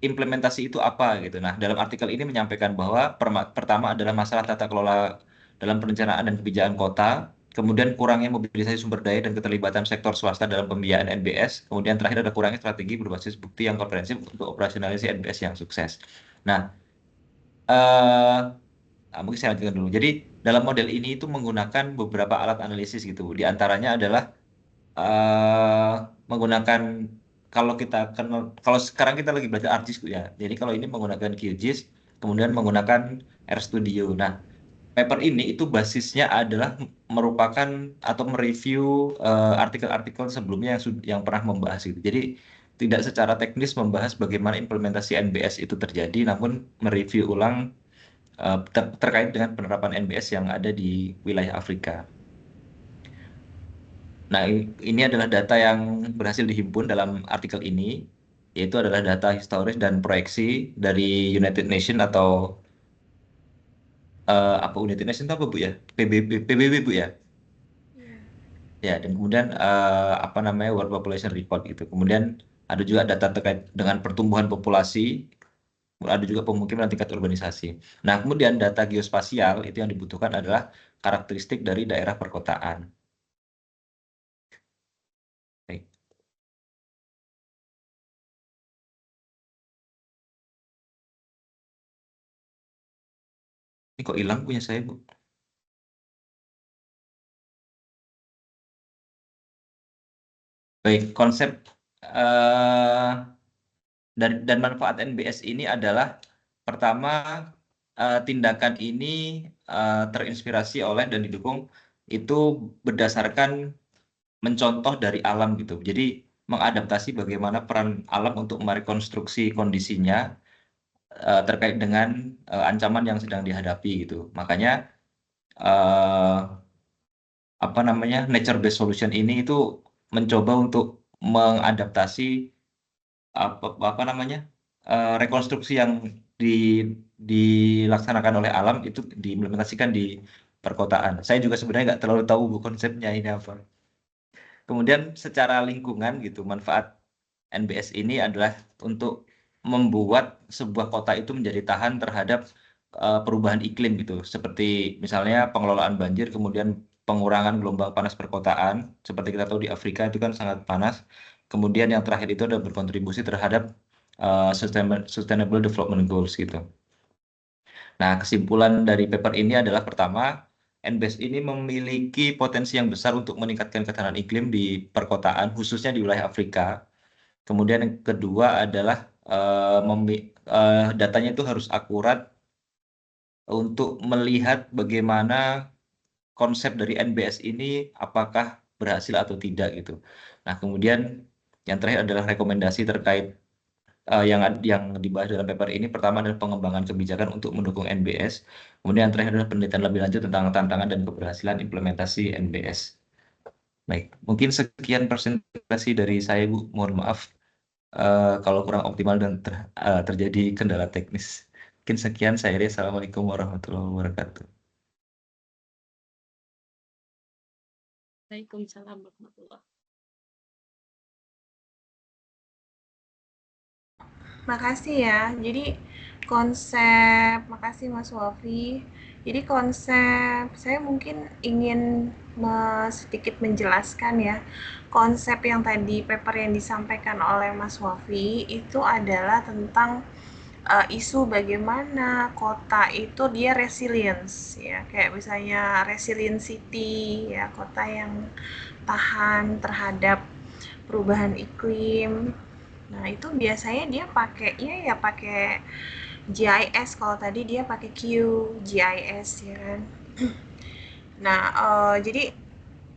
implementasi itu apa gitu. Nah, dalam artikel ini menyampaikan bahwa pertama adalah masalah tata kelola dalam perencanaan dan kebijakan kota, kemudian kurangnya mobilisasi sumber daya dan keterlibatan sektor swasta dalam pembiayaan NBS, kemudian terakhir ada kurangnya strategi berbasis bukti yang komprehensif untuk operasionalisasi NBS yang sukses. Nah, mungkin saya lanjutkan dulu. Jadi dalam model ini itu menggunakan beberapa alat analisis gitu. Di antaranya adalah eh menggunakan, kalau sekarang kita lagi belajar ArcGIS Bu, ya. Jadi kalau ini menggunakan QGIS, kemudian menggunakan RStudio. Nah, paper ini itu basisnya adalah merupakan atau mereview artikel-artikel sebelumnya yang pernah membahas itu. Jadi tidak secara teknis membahas bagaimana implementasi NBS itu terjadi, namun mereview ulang terkait dengan penerapan NBS yang ada di wilayah Afrika. Nah, ini adalah data yang berhasil dihimpun dalam artikel ini, yaitu adalah data historis dan proyeksi dari United Nations atau apa United Nations itu apa Bu ya? PBB Bu ya? Ya, dan kemudian World Population Report gitu. Kemudian ada juga data terkait dengan pertumbuhan populasi, ada juga pemukiman dan tingkat urbanisasi. Nah, kemudian data geospasial itu yang dibutuhkan adalah karakteristik dari daerah perkotaan. Baik. Ini kok hilang punya saya, Bu? Baik, konsep dan manfaat NBS ini adalah pertama, tindakan ini terinspirasi oleh dan didukung itu berdasarkan mencontoh dari alam gitu. Jadi mengadaptasi bagaimana peran alam untuk merekonstruksi kondisinya terkait dengan ancaman yang sedang dihadapi gitu. Makanya nature based solution ini itu mencoba untuk mengadaptasi apa namanya rekonstruksi yang dilaksanakan oleh alam itu diimplementasikan di perkotaan. Saya juga sebenarnya nggak terlalu tahu bu konsepnya ini apa. Kemudian secara lingkungan gitu, manfaat NBS ini adalah untuk membuat sebuah kota itu menjadi tahan terhadap perubahan iklim gitu. Seperti misalnya pengelolaan banjir, kemudian pengurangan gelombang panas perkotaan. Seperti kita tahu di Afrika itu kan sangat panas. Kemudian yang terakhir itu adalah berkontribusi terhadap Sustainable Development Goals gitu. Nah, kesimpulan dari paper ini adalah pertama, NBS ini memiliki potensi yang besar untuk meningkatkan ketahanan iklim di perkotaan, khususnya di wilayah Afrika. Kemudian yang kedua adalah datanya itu harus akurat untuk melihat bagaimana konsep dari NBS ini apakah berhasil atau tidak gitu. Nah, kemudian yang terakhir adalah rekomendasi terkait yang dibahas dalam paper ini. Pertama adalah pengembangan kebijakan untuk mendukung NBS. Kemudian yang terakhir adalah penelitian lebih lanjut tentang tantangan dan keberhasilan implementasi NBS. Baik, mungkin sekian presentasi dari saya, Bu. Mohon maaf kalau kurang optimal dan terjadi kendala teknis. Mungkin sekian saya. Assalamualaikum warahmatullahi wabarakatuh. Waalaikumsalam warahmatullahi. Makasih ya. Jadi makasih Mas Wafi. Jadi konsep, saya mungkin ingin sedikit menjelaskan ya. Konsep yang tadi paper yang disampaikan oleh Mas Wafi itu adalah tentang isu bagaimana kota itu dia resilience ya, kayak misalnya resilient city ya, kota yang tahan terhadap perubahan iklim. Nah, itu biasanya dia pakainya ya pakai GIS. Kalau tadi dia pakai QGIS ya kan. Nah, jadi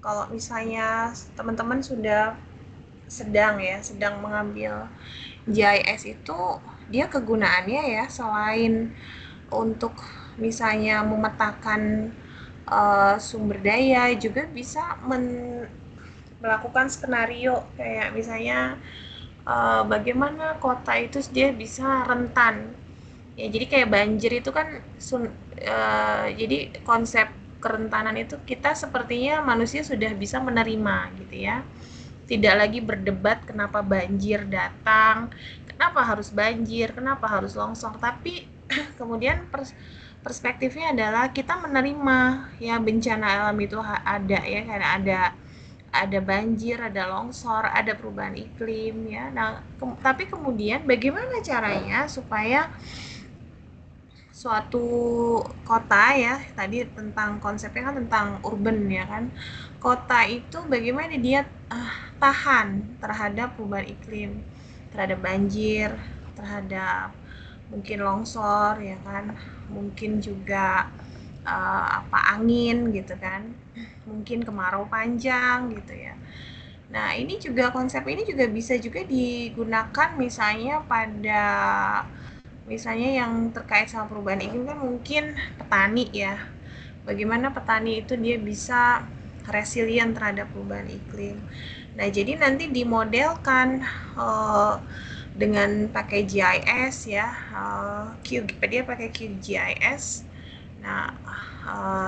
kalau misalnya teman-teman sedang mengambil GIS itu, dia kegunaannya ya selain untuk misalnya memetakan sumber daya, juga bisa melakukan skenario kayak misalnya bagaimana kota itu dia bisa rentan ya. Jadi kayak banjir itu kan jadi konsep kerentanan itu kita sepertinya manusia sudah bisa menerima gitu ya, tidak lagi berdebat kenapa banjir datang, kenapa harus banjir, kenapa harus longsor, tapi kemudian perspektifnya adalah kita menerima ya bencana alam itu ada ya, karena ada banjir, ada longsor, ada perubahan iklim ya. Nah, tapi kemudian bagaimana caranya supaya suatu kota ya, tadi tentang konsepnya kan tentang urban ya kan, kota itu bagaimana dia tahan terhadap perubahan iklim, terhadap banjir, terhadap mungkin longsor ya kan, mungkin juga angin gitu kan, mungkin kemarau panjang gitu ya. Nah, ini juga konsep ini juga bisa juga digunakan misalnya pada yang terkait sama perubahan iklim kan, mungkin petani ya. Bagaimana petani itu dia bisa resilient terhadap perubahan iklim. Nah, jadi nanti dimodelkan dengan pakai GIS ya, dia pakai QGIS. Nah,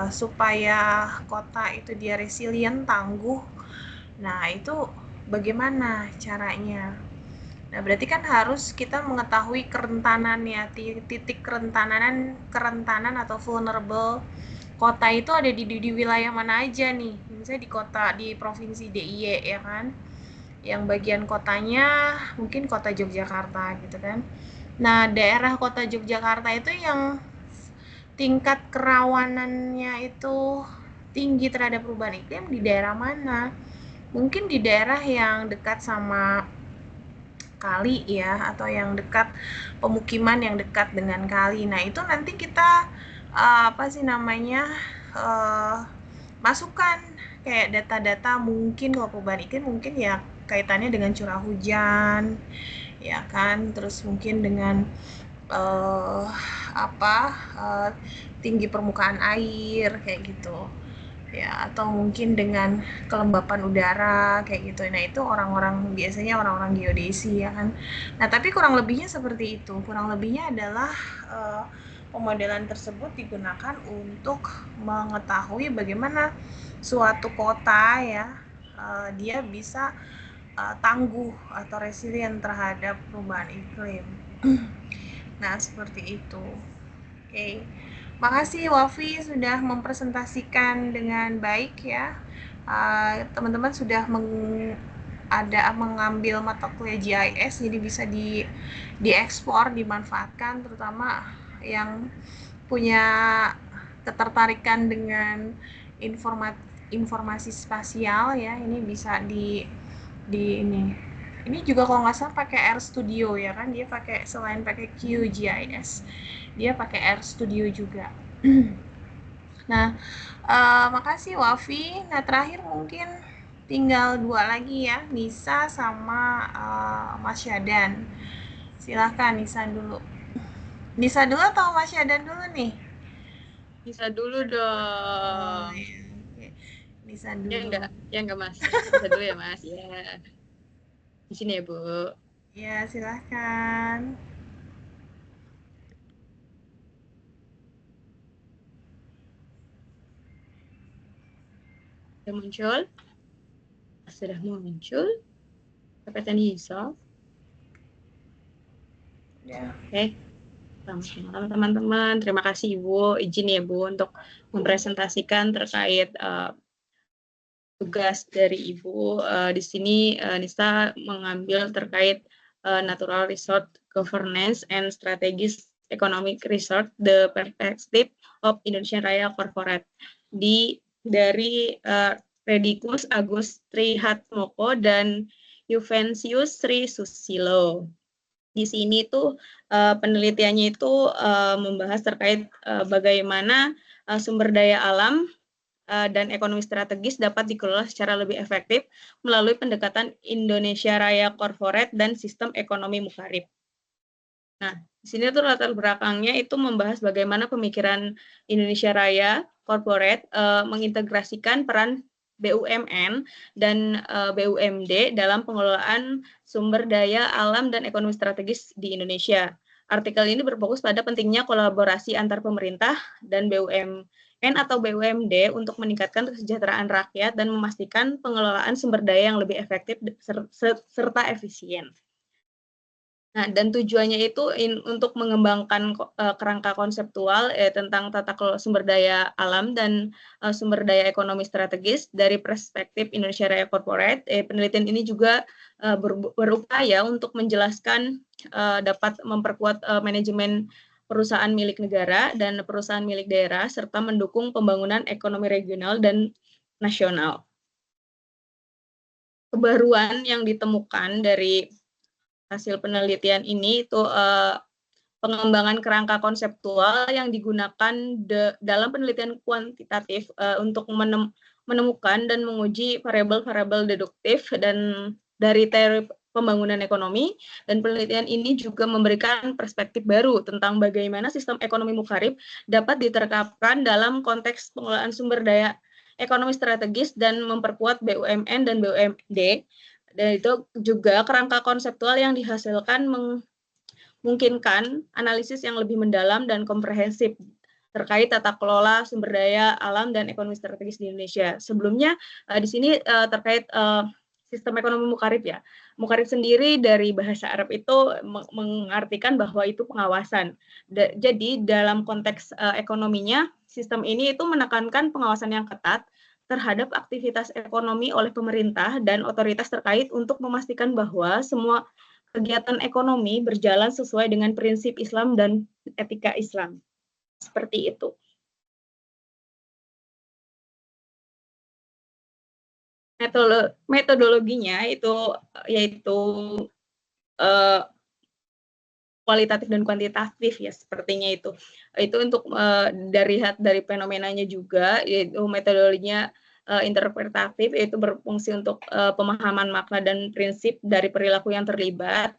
supaya kota itu dia resilient, tangguh. Nah, itu bagaimana caranya? Nah, berarti kan harus kita mengetahui kerentanannya, titik kerentanan atau vulnerable kota itu ada di wilayah mana aja nih. Misalnya di provinsi DIY ya kan, yang bagian kotanya mungkin kota Yogyakarta gitu kan. Nah, daerah kota Yogyakarta itu yang tingkat kerawanannya itu tinggi terhadap perubahan iklim di daerah mana? Mungkin di daerah yang dekat sama kali ya, atau yang dekat pemukiman yang dekat dengan kali. Nah, itu nanti kita masukkan kayak data-data, mungkin kalau perubahan iklim mungkin ya kaitannya dengan curah hujan ya kan, terus mungkin dengan tinggi permukaan air kayak gitu ya, atau mungkin dengan kelembapan udara kayak gitu. Nah, itu biasanya orang-orang geodesi ya kan. Nah, tapi kurang lebihnya seperti itu. Kurang lebihnya adalah pemodelan tersebut digunakan untuk mengetahui bagaimana suatu kota ya dia bisa tangguh atau resilient terhadap perubahan iklim. Nah, seperti itu. Oke. Makasih Wafi sudah mempresentasikan dengan baik ya. Teman-teman sudah mengambil mata kuliah GIS, jadi bisa diekspor, dimanfaatkan, terutama yang punya ketertarikan dengan informasi spasial ya. Ini bisa di ini juga kalau nggak salah pakai RStudio ya kan, dia pakai selain pakai QGIS dia pakai RStudio juga. Nah, makasih Wafi. Nah, terakhir mungkin tinggal 2 lagi ya, Nisa sama Mas Syadan. Silahkan Nisa dulu. Nisa dulu atau Mas Syadan dulu nih? Bisa dulu dong. Ya, oke. Nisa dulu. Ya enggak Mas. Bisa dulu ya Mas. Ya. Di sini ya Bu. Ya, silahkan. Sudah muncul? Sudah muncul? PPT Nisa. Ya. Oke. Selamat malam teman-teman. Terima kasih Ibu. Izin ya Bu untuk mempresentasikan terkait tugas dari Ibu. Di sini Nisa mengambil terkait Natural Resource Governance and Strategic Economic Research, the Perspective of Indonesian Raya Corporate dari Redikus Agus Trihatmoko dan Juvencius Sri Susilo. Di sini tuh penelitiannya itu membahas terkait bagaimana sumber daya alam dan ekonomi strategis dapat dikelola secara lebih efektif melalui pendekatan Indonesia Raya Corporate dan sistem ekonomi Mukharib. Nah, di sini tuh latar belakangnya itu membahas bagaimana pemikiran Indonesia Raya Corporate mengintegrasikan peran BUMN dan BUMD dalam pengelolaan sumber daya alam dan ekonomi strategis di Indonesia. Artikel ini berfokus pada pentingnya kolaborasi antar pemerintah dan BUMN atau BUMD untuk meningkatkan kesejahteraan rakyat dan memastikan pengelolaan sumber daya yang lebih efektif serta efisien. Nah, dan tujuannya itu untuk mengembangkan kerangka konseptual tentang tata kelola sumber daya alam dan sumber daya ekonomi strategis dari perspektif Indonesia Raya Corporate. Penelitian ini juga berupaya untuk menjelaskan dapat memperkuat manajemen perusahaan milik negara dan perusahaan milik daerah serta mendukung pembangunan ekonomi regional dan nasional. Kebaruan yang ditemukan dari hasil penelitian ini itu pengembangan kerangka konseptual yang digunakan dalam penelitian kuantitatif untuk menemukan dan menguji variabel-variabel deduktif dan dari teori pembangunan ekonomi, dan penelitian ini juga memberikan perspektif baru tentang bagaimana sistem ekonomi Mukharib dapat diterapkan dalam konteks pengelolaan sumber daya ekonomi strategis dan memperkuat BUMN dan BUMD. Dan itu juga kerangka konseptual yang dihasilkan memungkinkan analisis yang lebih mendalam dan komprehensif terkait tata kelola sumber daya alam dan ekonomi strategis di Indonesia. Sebelumnya di sini terkait sistem ekonomi Mukharib ya. Mukharib sendiri dari bahasa Arab itu mengartikan bahwa itu pengawasan. Jadi dalam konteks ekonominya, sistem ini itu menekankan pengawasan yang ketat terhadap aktivitas ekonomi oleh pemerintah dan otoritas terkait untuk memastikan bahwa semua kegiatan ekonomi berjalan sesuai dengan prinsip Islam dan etika Islam. Seperti itu. Metodologinya itu yaitu kualitatif dan kuantitatif ya, sepertinya itu. Itu untuk dari fenomenanya juga, yaitu metodologinya interpretatif, yaitu berfungsi untuk pemahaman makna dan prinsip dari perilaku yang terlibat,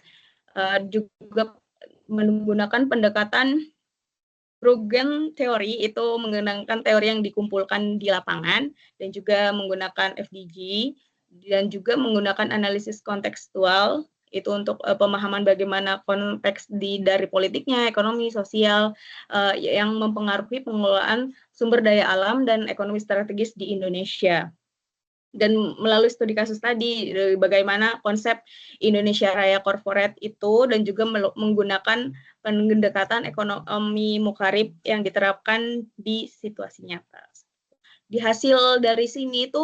juga menggunakan pendekatan Bruggen teori itu menggunakan teori yang dikumpulkan di lapangan dan juga menggunakan FDG dan juga menggunakan analisis kontekstual itu untuk pemahaman bagaimana konteks dari politiknya, ekonomi, sosial yang mempengaruhi pengelolaan sumber daya alam dan ekonomi strategis di Indonesia. Dan melalui studi kasus tadi, bagaimana konsep Indonesia Raya Corporate itu dan juga menggunakan pendekatan ekonomi mukarib yang diterapkan di situasi nyata. Di hasil dari sini itu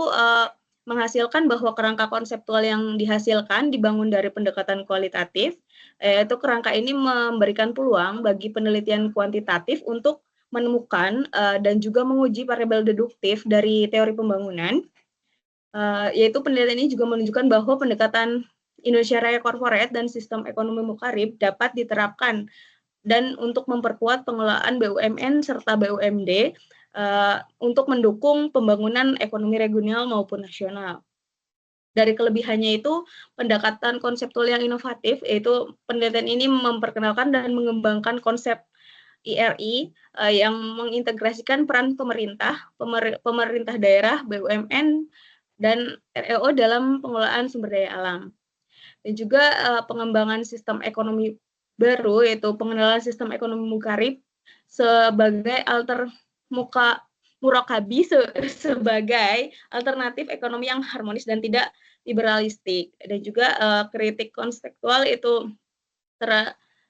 menghasilkan bahwa kerangka konseptual yang dihasilkan dibangun dari pendekatan kualitatif, yaitu kerangka ini memberikan peluang bagi penelitian kuantitatif untuk menemukan dan juga menguji variabel deduktif dari teori pembangunan. Yaitu penelitian ini juga menunjukkan bahwa pendekatan Indonesia Raya Corporate dan sistem ekonomi mukarib dapat diterapkan dan untuk memperkuat pengelolaan BUMN serta BUMD untuk mendukung pembangunan ekonomi regional maupun nasional. Dari kelebihannya itu pendekatan konseptual yang inovatif, yaitu penelitian ini memperkenalkan dan mengembangkan konsep IRI yang mengintegrasikan peran pemerintah daerah, BUMN, dan REO dalam pengelolaan sumber daya alam. Dan juga pengembangan sistem ekonomi baru, yaitu pengenalan sistem ekonomi mukarib sebagai murakabi sebagai alternatif ekonomi yang harmonis dan tidak liberalistik. Dan juga kritik konseptual itu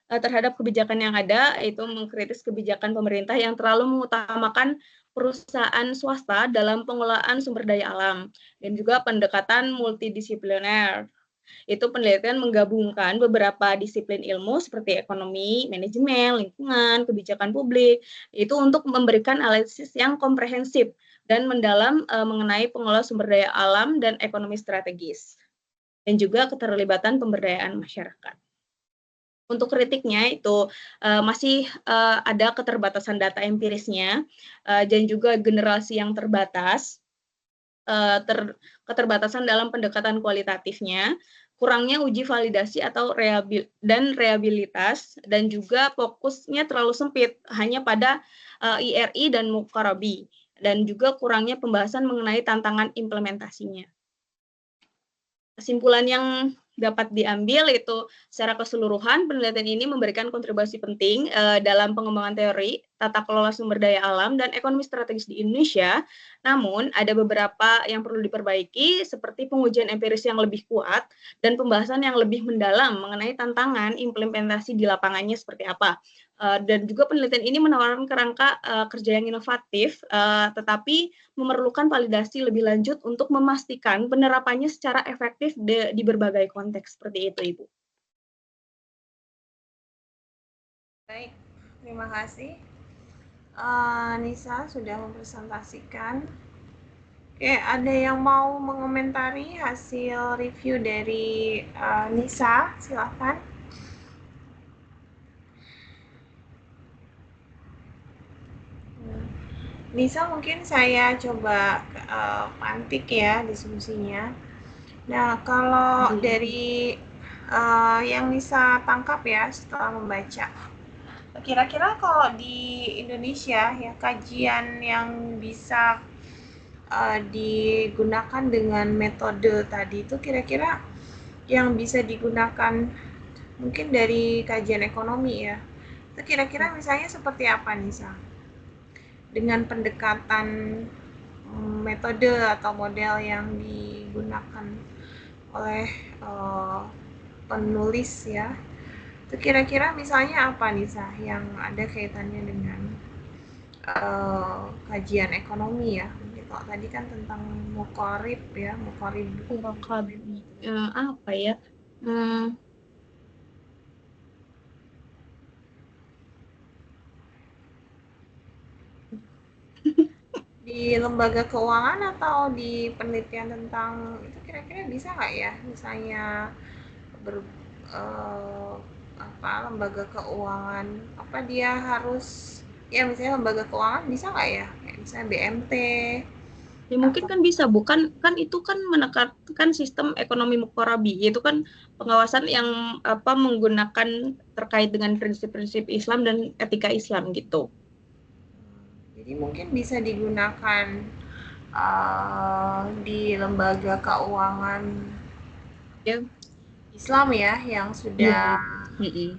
terhadap kebijakan yang ada, yaitu mengkritis kebijakan pemerintah yang terlalu mengutamakan perusahaan swasta dalam pengelolaan sumber daya alam, dan juga pendekatan multidisipliner. Itu penelitian menggabungkan beberapa disiplin ilmu seperti ekonomi, manajemen, lingkungan, kebijakan publik, itu untuk memberikan analisis yang komprehensif dan mendalam mengenai pengelolaan sumber daya alam dan ekonomi strategis, dan juga keterlibatan pemberdayaan masyarakat. Untuk kritiknya itu masih ada keterbatasan data empirisnya dan juga generasi yang terbatas, keterbatasan dalam pendekatan kualitatifnya, kurangnya uji validasi atau rehabilitas, dan juga fokusnya terlalu sempit hanya pada IRI dan Mukarabi, dan juga kurangnya pembahasan mengenai tantangan implementasinya. Kesimpulan yang dapat diambil itu secara keseluruhan penelitian ini memberikan kontribusi penting dalam pengembangan teori tata kelola sumber daya alam dan ekonomi strategis di Indonesia. Namun ada beberapa yang perlu diperbaiki seperti pengujian empiris yang lebih kuat dan pembahasan yang lebih mendalam mengenai tantangan implementasi di lapangannya seperti apa. Dan juga penelitian ini menawarkan kerangka kerja yang inovatif, tetapi memerlukan validasi lebih lanjut untuk memastikan penerapannya secara efektif di berbagai konteks. Seperti itu, Ibu. Baik, terima kasih. Nisa sudah mempresentasikan. Oke, ada yang mau mengomentari hasil review dari Nisa? Silakan. Nisa, mungkin saya coba pantik ya diskusinya. Nah, kalau dari yang Nisa tangkap ya setelah membaca, kira-kira kalau di Indonesia ya kajian yang bisa digunakan dengan metode tadi itu kira-kira yang bisa digunakan mungkin dari kajian ekonomi ya, itu kira-kira misalnya seperti apa Nisa? Dengan pendekatan metode atau model yang digunakan oleh penulis ya, itu kira-kira misalnya apa Nisa yang ada kaitannya dengan kajian ekonomi ya? Kalau tadi kan tentang mukorib ya, mukorib apa ya? Di lembaga keuangan atau di penelitian tentang itu kira-kira bisa nggak ya misalnya lembaga keuangan apa dia harus ya misalnya lembaga keuangan bisa nggak ya kayak misalnya BMT ya mungkin kan bisa, bukan kan itu kan menekankan sistem ekonomi mukorabi, yaitu kan pengawasan yang menggunakan terkait dengan prinsip-prinsip Islam dan etika Islam gitu. Jadi mungkin bisa digunakan di lembaga keuangan Ya. Islam ya yang sudah Mm-mm.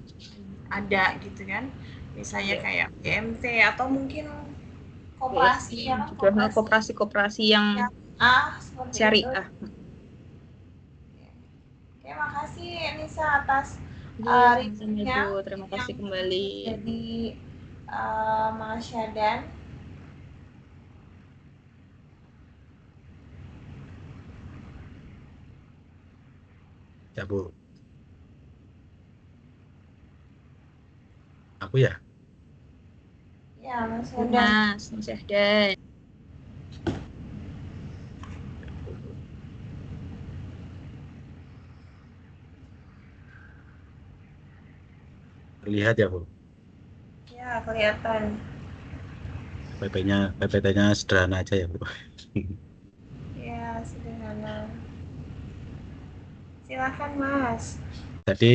ada gitu kan. Misalnya Ya. kayak BMT atau mungkin koperasi ya kan, Juga koperasi-koperasi yang seperti itu. syariah. Oke, makasih Nisa atas Iya, reviewnya. Bu. Terima kasih kembali. Jadi Mas Syadan. Ya, Bu. Aku ya? Ya, Mas Syadan. Mas Syahdan. Terlihat ya, Bu. Ya, kelihatan. PPT-nya sederhana aja ya, Bu. Ya, sederhana. Silahkan, Mas. Jadi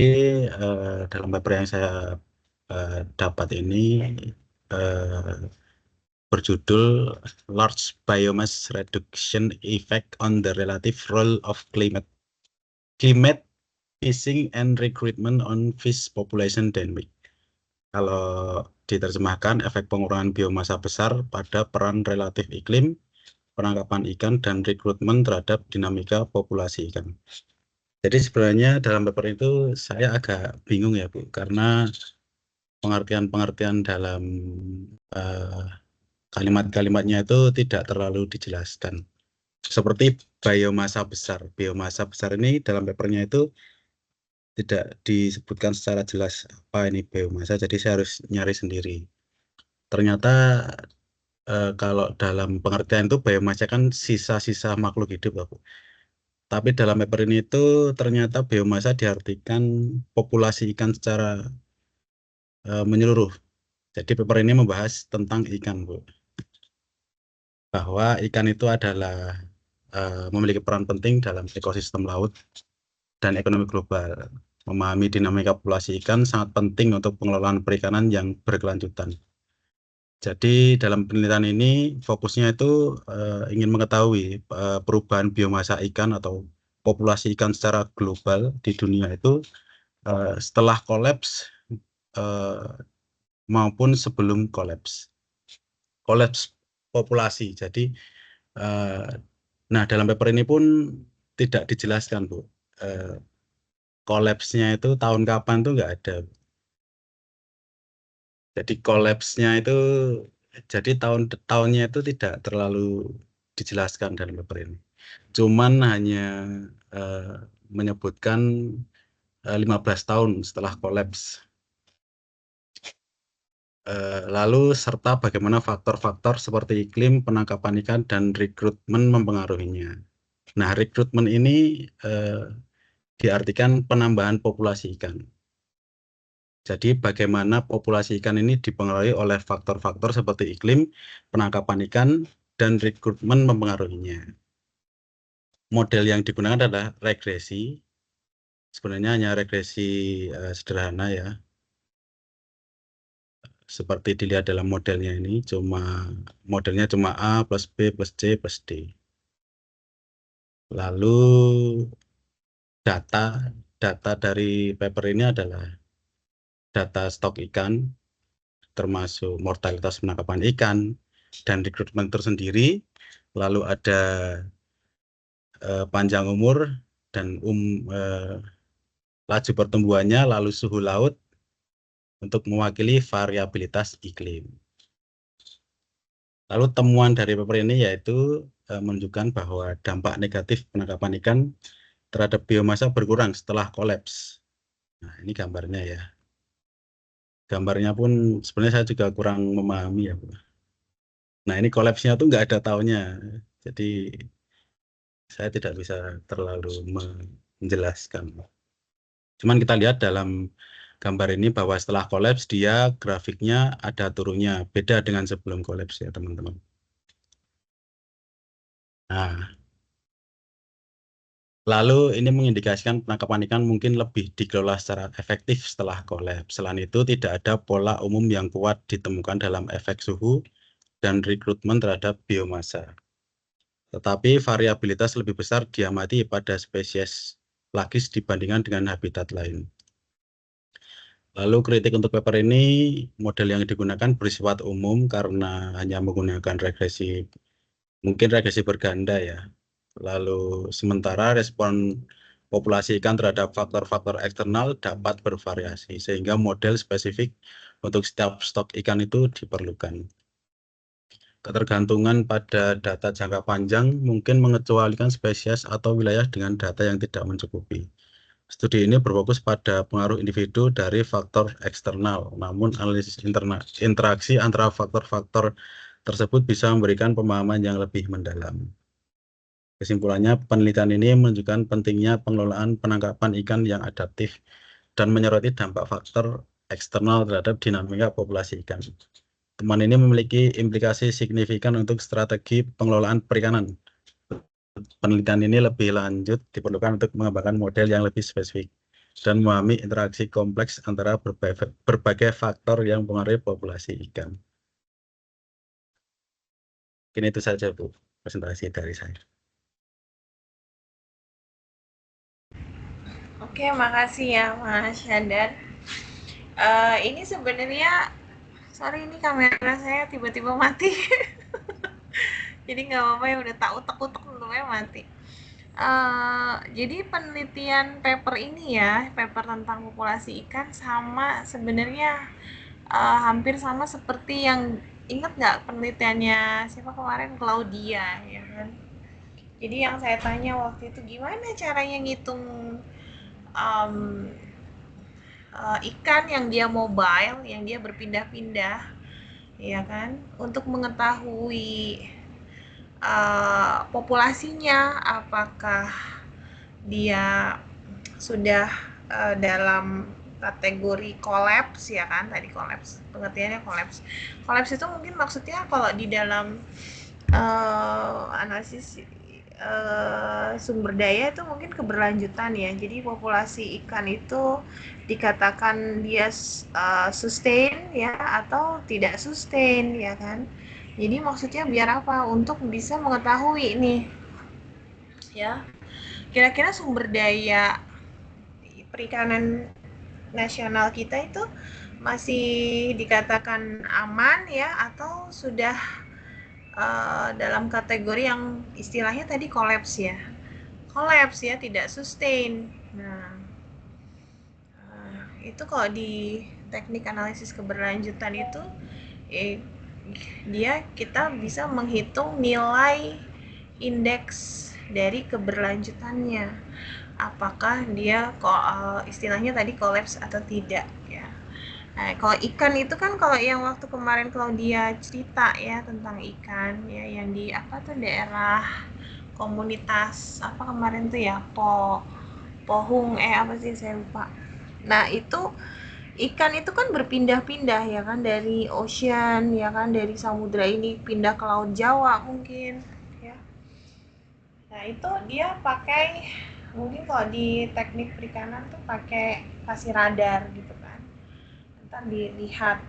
dalam paper yang saya dapat ini berjudul Large Biomass Reduction Effect on the Relative Role of Climate Fishing and Recruitment on Fish Population Dynamic. Kalau diterjemahkan, efek pengurangan biomasa besar pada peran relatif iklim, penangkapan ikan, dan rekrutmen terhadap dinamika populasi ikan. Jadi sebenarnya dalam paper itu saya agak bingung ya, Bu, karena pengertian-pengertian dalam kalimat-kalimatnya itu tidak terlalu dijelaskan. Seperti biomasa besar. Biomasa besar ini dalam papernya itu tidak disebutkan secara jelas apa ini biomasa, jadi saya harus nyari sendiri. Ternyata kalau dalam pengertian itu biomasa kan sisa-sisa makhluk hidup, Bu. Tapi dalam paper ini itu ternyata biomasa diartikan populasi ikan secara menyeluruh. Jadi paper ini membahas tentang ikan, Bu. Bahwa ikan itu adalah memiliki peran penting dalam ekosistem laut dan ekonomi global. Memahami dinamika populasi ikan sangat penting untuk pengelolaan perikanan yang berkelanjutan. Jadi dalam penelitian ini fokusnya itu ingin mengetahui perubahan biomasa ikan atau populasi ikan secara global di dunia itu setelah kolaps maupun sebelum kolaps populasi. Jadi nah dalam paper ini pun tidak dijelaskan, Bu. Kolapsnya itu tahun kapan tuh nggak ada. Jadi kolapsnya itu, jadi tahunnya itu tidak terlalu dijelaskan dalam paper ini. Cuman hanya menyebutkan 15 tahun setelah kolaps. Lalu serta bagaimana faktor-faktor seperti iklim, penangkapan ikan, dan rekrutmen mempengaruhinya. Nah, rekrutmen ini diartikan penambahan populasi ikan. Jadi bagaimana populasi ikan ini dipengaruhi oleh faktor-faktor seperti iklim, penangkapan ikan, dan rekrutmen mempengaruhinya. Model yang digunakan adalah regresi. Sebenarnya hanya regresi sederhana ya. Seperti dilihat dalam modelnya ini, modelnya cuma A plus B plus C plus D. Lalu data dari paper ini adalah data stok ikan, termasuk mortalitas penangkapan ikan, dan rekrutmen tersendiri. Lalu ada panjang umur dan laju pertumbuhannya, lalu suhu laut untuk mewakili variabilitas iklim. Lalu temuan dari paper ini yaitu menunjukkan bahwa dampak negatif penangkapan ikan terhadap biomasa berkurang setelah kolaps. Nah, ini gambarnya ya. Gambarnya pun sebenarnya saya juga kurang memahami ya, Bu. Nah, ini kolapsnya tuh nggak ada tahunnya. Jadi saya tidak bisa terlalu menjelaskan. Cuman kita lihat dalam gambar ini bahwa setelah kolaps dia grafiknya ada turunnya, beda dengan sebelum kolaps ya teman-teman. Nah, lalu ini mengindikasikan penangkapan ikan mungkin lebih dikelola secara efektif setelah kolaps. Selain itu tidak ada pola umum yang kuat ditemukan dalam efek suhu dan rekrutmen terhadap biomasa. Tetapi variabilitas lebih besar diamati pada spesies plagis dibandingkan dengan habitat lain. Lalu kritik untuk paper ini, model yang digunakan bersifat umum karena hanya menggunakan regresi, mungkin regresi berganda ya. Lalu sementara respon populasi ikan terhadap faktor-faktor eksternal dapat bervariasi, sehingga model spesifik untuk setiap stok ikan itu diperlukan. Ketergantungan pada data jangka panjang mungkin mengecualikan spesies atau wilayah dengan data yang tidak mencukupi. Studi ini berfokus pada pengaruh individu dari faktor eksternal, namun analisis interaksi antara faktor-faktor tersebut bisa memberikan pemahaman yang lebih mendalam. Kesimpulannya, penelitian ini menunjukkan pentingnya pengelolaan penangkapan ikan yang adaptif dan menyoroti dampak faktor eksternal terhadap dinamika populasi ikan. Temuan ini memiliki implikasi signifikan untuk strategi pengelolaan perikanan. Penelitian ini lebih lanjut diperlukan untuk mengembangkan model yang lebih spesifik dan memahami interaksi kompleks antara berbagai faktor yang mempengaruhi populasi ikan. Mungkin itu saja, Bu, presentasi dari saya. Oke, makasih ya Mas Syadan. Ini sebenarnya, sorry ini kamera saya tiba-tiba mati. Jadi nggak apa-apa ya, udah tak utek-utek tentunya mati. Jadi penelitian paper ini ya, paper tentang populasi ikan sama sebenarnya hampir sama seperti yang ingat nggak penelitiannya siapa kemarin, Claudia ya kan. Jadi yang saya tanya waktu itu gimana caranya ngitung ikan yang dia mobile, yang dia berpindah-pindah, ya kan, untuk mengetahui populasinya, apakah dia sudah dalam kategori kolaps ya kan, tadi kolaps, pengertiannya kolaps. Kolaps itu mungkin maksudnya kalau di dalam analisis sumber daya itu mungkin keberlanjutan ya. Jadi populasi ikan itu dikatakan dia sustain ya atau tidak sustain ya kan. Jadi maksudnya biar apa? Untuk bisa mengetahui nih ya, kira-kira sumber daya perikanan nasional kita itu masih dikatakan aman ya atau sudah dalam kategori yang istilahnya tadi kolaps ya, tidak sustain. Nah, itu kalau di teknik analisis keberlanjutan itu kita bisa menghitung nilai indeks dari keberlanjutannya, apakah dia istilahnya tadi kolaps atau tidak ya. Nah, kalau ikan itu kan kalau yang waktu kemarin kalau dia cerita ya tentang ikan ya yang di apa tuh daerah komunitas apa kemarin tuh ya Pohung apa sih saya lupa. Nah, itu ikan itu kan berpindah-pindah ya kan dari ocean ya kan, dari samudra ini pindah ke laut Jawa mungkin ya. Nah, itu dia pakai mungkin kalau di teknik perikanan tuh pakai kasih radar gitu kan. Ntar dilihat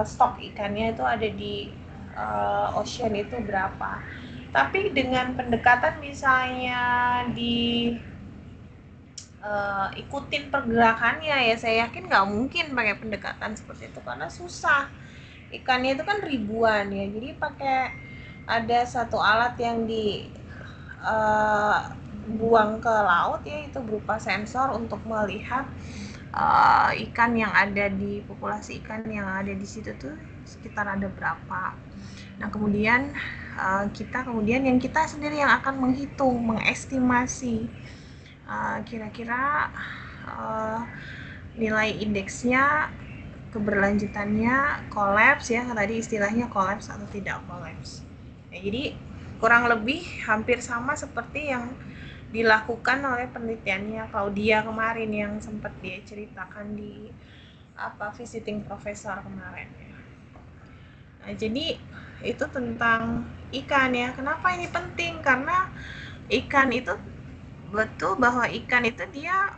stok ikannya itu ada di ocean itu berapa. Tapi dengan pendekatan misalnya di ikutin pergerakannya ya, saya yakin nggak mungkin pakai pendekatan seperti itu karena susah. Ikannya itu kan ribuan ya, jadi pakai ada satu alat yang di buang ke laut ya, itu berupa sensor untuk melihat ikan yang ada di populasi ikan yang ada di situ tuh sekitar ada berapa. Nah, kemudian yang kita sendiri yang akan menghitung, mengestimasi kira-kira nilai indeksnya, keberlanjutannya kolaps ya, tadi istilahnya kolaps atau tidak kolaps. Ya, jadi kurang lebih hampir sama seperti yang dilakukan oleh penelitiannya Claudia kemarin yang sempat dia ceritakan di visiting professor kemarin ya. Nah, jadi itu tentang ikan ya. Kenapa ini penting? Karena ikan itu betul bahwa ikan itu dia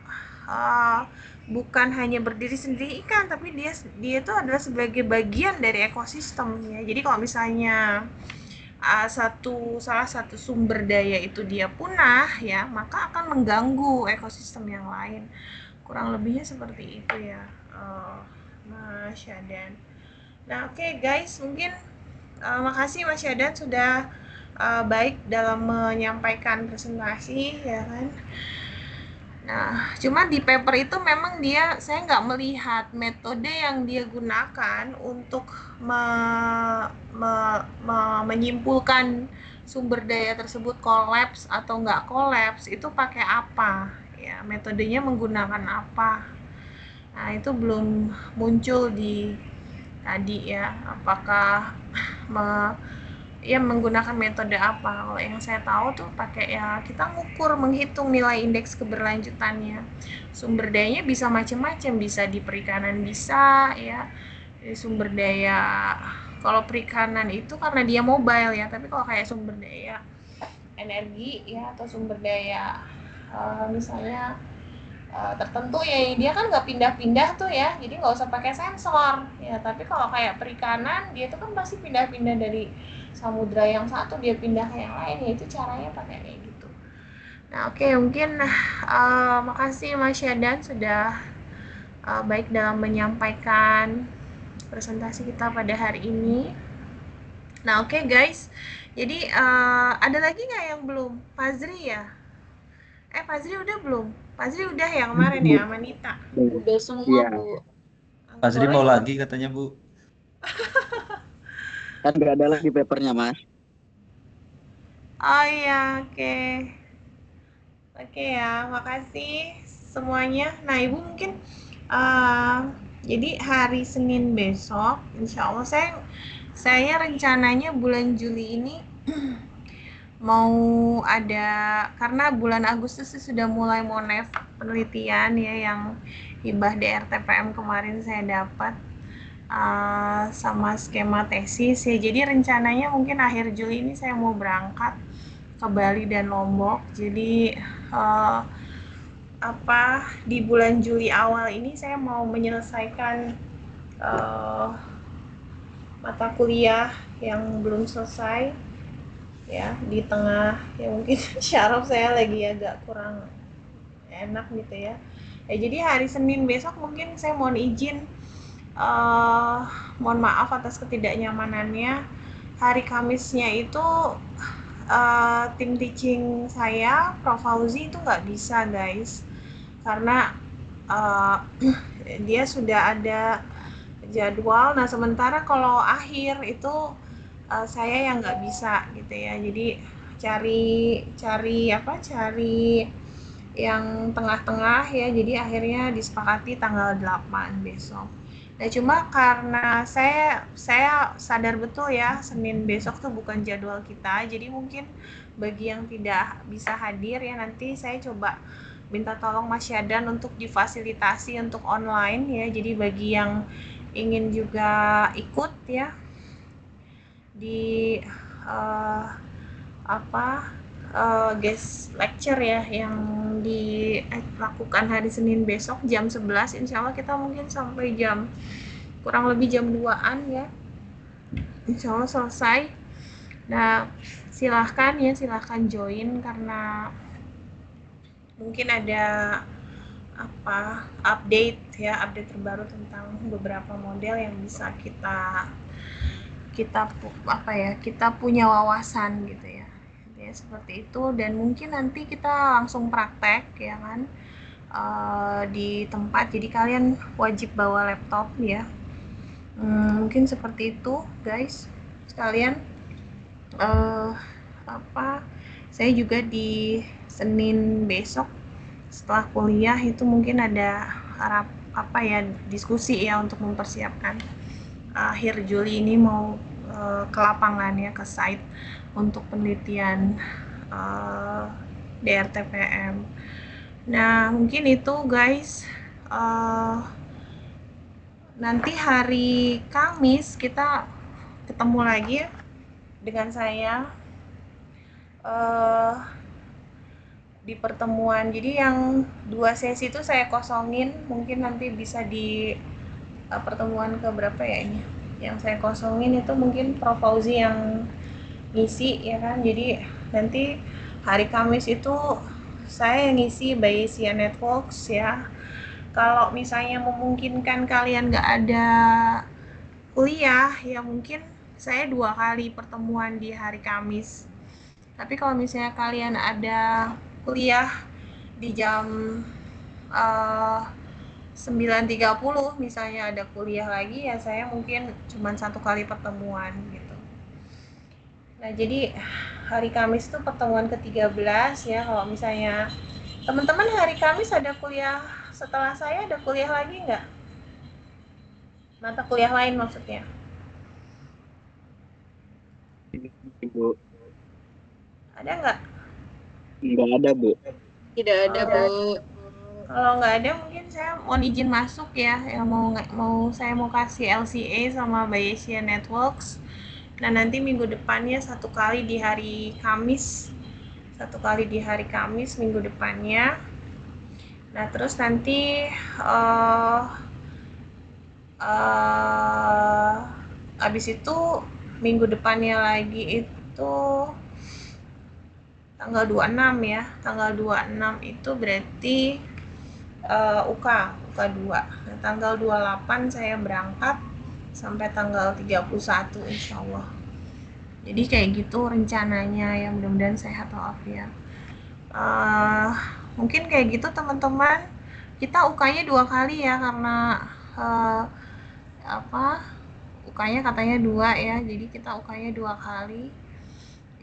bukan hanya berdiri sendiri ikan, tapi dia itu adalah sebagai bagian dari ekosistem ya. Jadi kalau misalnya salah satu sumber daya itu dia punah ya, maka akan mengganggu ekosistem yang lain. Kurang lebihnya seperti itu ya, Mas Syadan. Nah, oke guys, mungkin makasih Mas Syadan sudah baik dalam menyampaikan presentasi ya kan. Nah, cuma di paper itu memang saya nggak melihat metode yang dia gunakan untuk menyimpulkan sumber daya tersebut kolaps atau nggak kolaps, itu pakai apa ya, metodenya menggunakan apa. Nah, itu belum muncul di tadi ya, apakah menggunakan metode apa. Kalau yang saya tahu tuh pakai ya, kita ngukur, menghitung nilai indeks keberlanjutannya. Sumber dayanya bisa macam-macam, bisa di perikanan bisa ya, sumber daya. Kalau perikanan itu karena dia mobile ya, tapi kalau kayak sumber daya energi ya, atau sumber daya misalnya tertentu ya, dia kan nggak pindah-pindah tuh ya, jadi nggak usah pakai sensor ya. Tapi kalau kayak perikanan, dia tuh kan pasti pindah-pindah dari samudra yang satu dia pindah ke yang lain, ya itu caranya pakai kayak gitu. Nah, oke, mungkin makasih Mas Syadan sudah baik dalam menyampaikan presentasi kita pada hari ini. Nah, oke guys, jadi ada lagi nggak yang belum? Fazri ya? Fazri udah belum? Fazri udah ya kemarin ya, sama Nita. Udah semua, Iya. Bu. Fazri Boleh mau Bu. lagi katanya Bu. Kan nggak ada lagi papernya, Mas. Oh iya, oke. Oke ya, makasih semuanya. Nah, Ibu mungkin jadi hari Senin besok, insya Allah saya rencananya bulan Juli ini mau ada, karena bulan Agustus sudah mulai monef penelitian ya, yang hibah DRTPM kemarin saya dapat sama skema tesis ya. Jadi rencananya mungkin akhir Juli ini saya mau berangkat ke Bali dan Lombok. Jadi di bulan Juli awal ini saya mau menyelesaikan mata kuliah yang belum selesai ya, di tengah ya mungkin syaraf saya lagi agak kurang enak gitu ya. Jadi hari Senin besok mungkin saya mohon izin, mohon maaf atas ketidaknyamanannya. Hari Kamisnya itu tim teaching saya, Prof. Fauzi itu nggak bisa guys, karena dia sudah ada jadwal. Nah, sementara kalau akhir itu saya yang nggak bisa gitu ya. Jadi cari yang tengah-tengah ya. Jadi akhirnya disepakati tanggal 8 besok. Nah, cuma karena saya sadar betul ya, Senin besok tuh bukan jadwal kita. Jadi mungkin bagi yang tidak bisa hadir ya, nanti saya coba minta tolong Mas Syadan untuk difasilitasi untuk online ya. Jadi bagi yang ingin juga ikut ya di guest lecture ya, yang dilakukan hari Senin besok jam 11, insya Allah kita mungkin sampai kurang lebih jam 2-an ya, insya Allah selesai. Nah, silahkan join, karena mungkin ada update terbaru tentang beberapa model yang bisa kita punya wawasan gitu ya. Seperti itu. Dan mungkin nanti kita langsung praktek ya kan, di tempat, jadi kalian wajib bawa laptop ya. Mungkin seperti itu guys sekalian. Saya juga di Senin besok setelah kuliah itu mungkin ada diskusi ya, untuk mempersiapkan akhir Juli ini mau ke lapangan ya, ke site untuk penelitian DRTPM. Nah, mungkin itu guys. Nanti hari Kamis kita ketemu lagi ya dengan saya. di pertemuan. Jadi yang 2 sesi itu saya kosongin, mungkin nanti bisa di pertemuan ke berapa ya ini. Yang saya kosongin itu mungkin Prof Fauzi yang ngisi ya kan. Jadi nanti hari Kamis itu saya yang ngisi Bayesian Networks ya. Kalau misalnya memungkinkan kalian nggak ada kuliah, ya mungkin saya 2 kali pertemuan di hari Kamis. Tapi kalau misalnya kalian ada kuliah di jam 9.30 misalnya ada kuliah lagi, ya saya mungkin cuma 1 kali pertemuan gitu. Nah, jadi hari Kamis itu pertemuan ke-13 ya. Kalau misalnya teman-teman hari Kamis ada kuliah setelah saya, ada kuliah lagi nggak? Mata kuliah lain maksudnya. Ibu. Ada nggak? Nggak ada, Bu. Tidak ada, Bu. Kalau nggak ada mungkin saya mau izin masuk ya. Yang saya mau kasih LCA sama Bayesian Networks. Nah, nanti minggu depannya 1 kali di hari Kamis. 1 kali di hari Kamis minggu depannya. Nah, terus nanti habis itu minggu depannya lagi itu tanggal 26 ya. Tanggal 26 itu berarti UK 2. Nah, tanggal 28 saya berangkat sampai tanggal 31 insya Allah. Jadi kayak gitu rencananya ya, mudah-mudahan sehat walafiat. Mungkin kayak gitu teman-teman. Kita UK-nya 2 kali ya karena UK-nya katanya 2 ya. Jadi kita UK-nya 2 kali.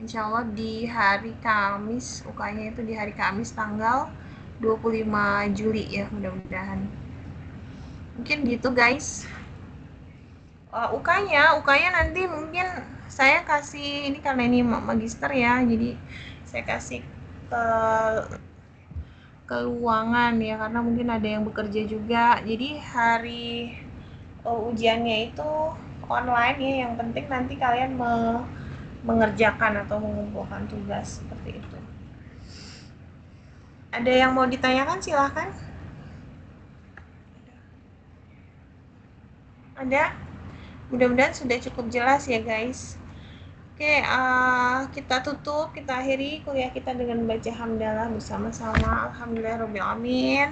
Insya Allah di hari Kamis, UK-nya itu di hari Kamis tanggal 25 Juli ya, mudah-mudahan. Mungkin gitu guys. UK-nya nanti mungkin saya kasih, ini karena ini magister ya, jadi saya kasih ke ruangan ya, karena mungkin ada yang bekerja juga. Jadi hari ujiannya itu online ya, yang penting nanti kalian mengerjakan atau mengumpulkan tugas seperti itu. Ada yang mau ditanyakan silahkan. Ada? Mudah-mudahan sudah cukup jelas ya guys. Oke, kita tutup, kita akhiri kuliah kita dengan baca hamdalah bersama-sama. Alhamdulillahirobbilalamin.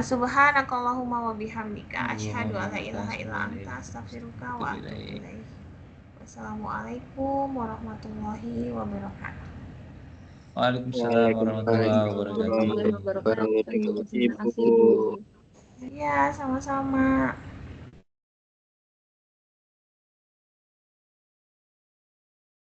Subhanakallahumma wa bihamdika asyhadu an la ilaha illa anta astaghfiruka wa atubu ilaik. Wassalamualaikum warahmatullahi wabarakatuh. Waalaikumsalam warahmatullahi wabarakatuh. Warahmatullahi wabarakatuh. Terima kasih, Terima kasih, Bu. Bu. Iya, sama-sama.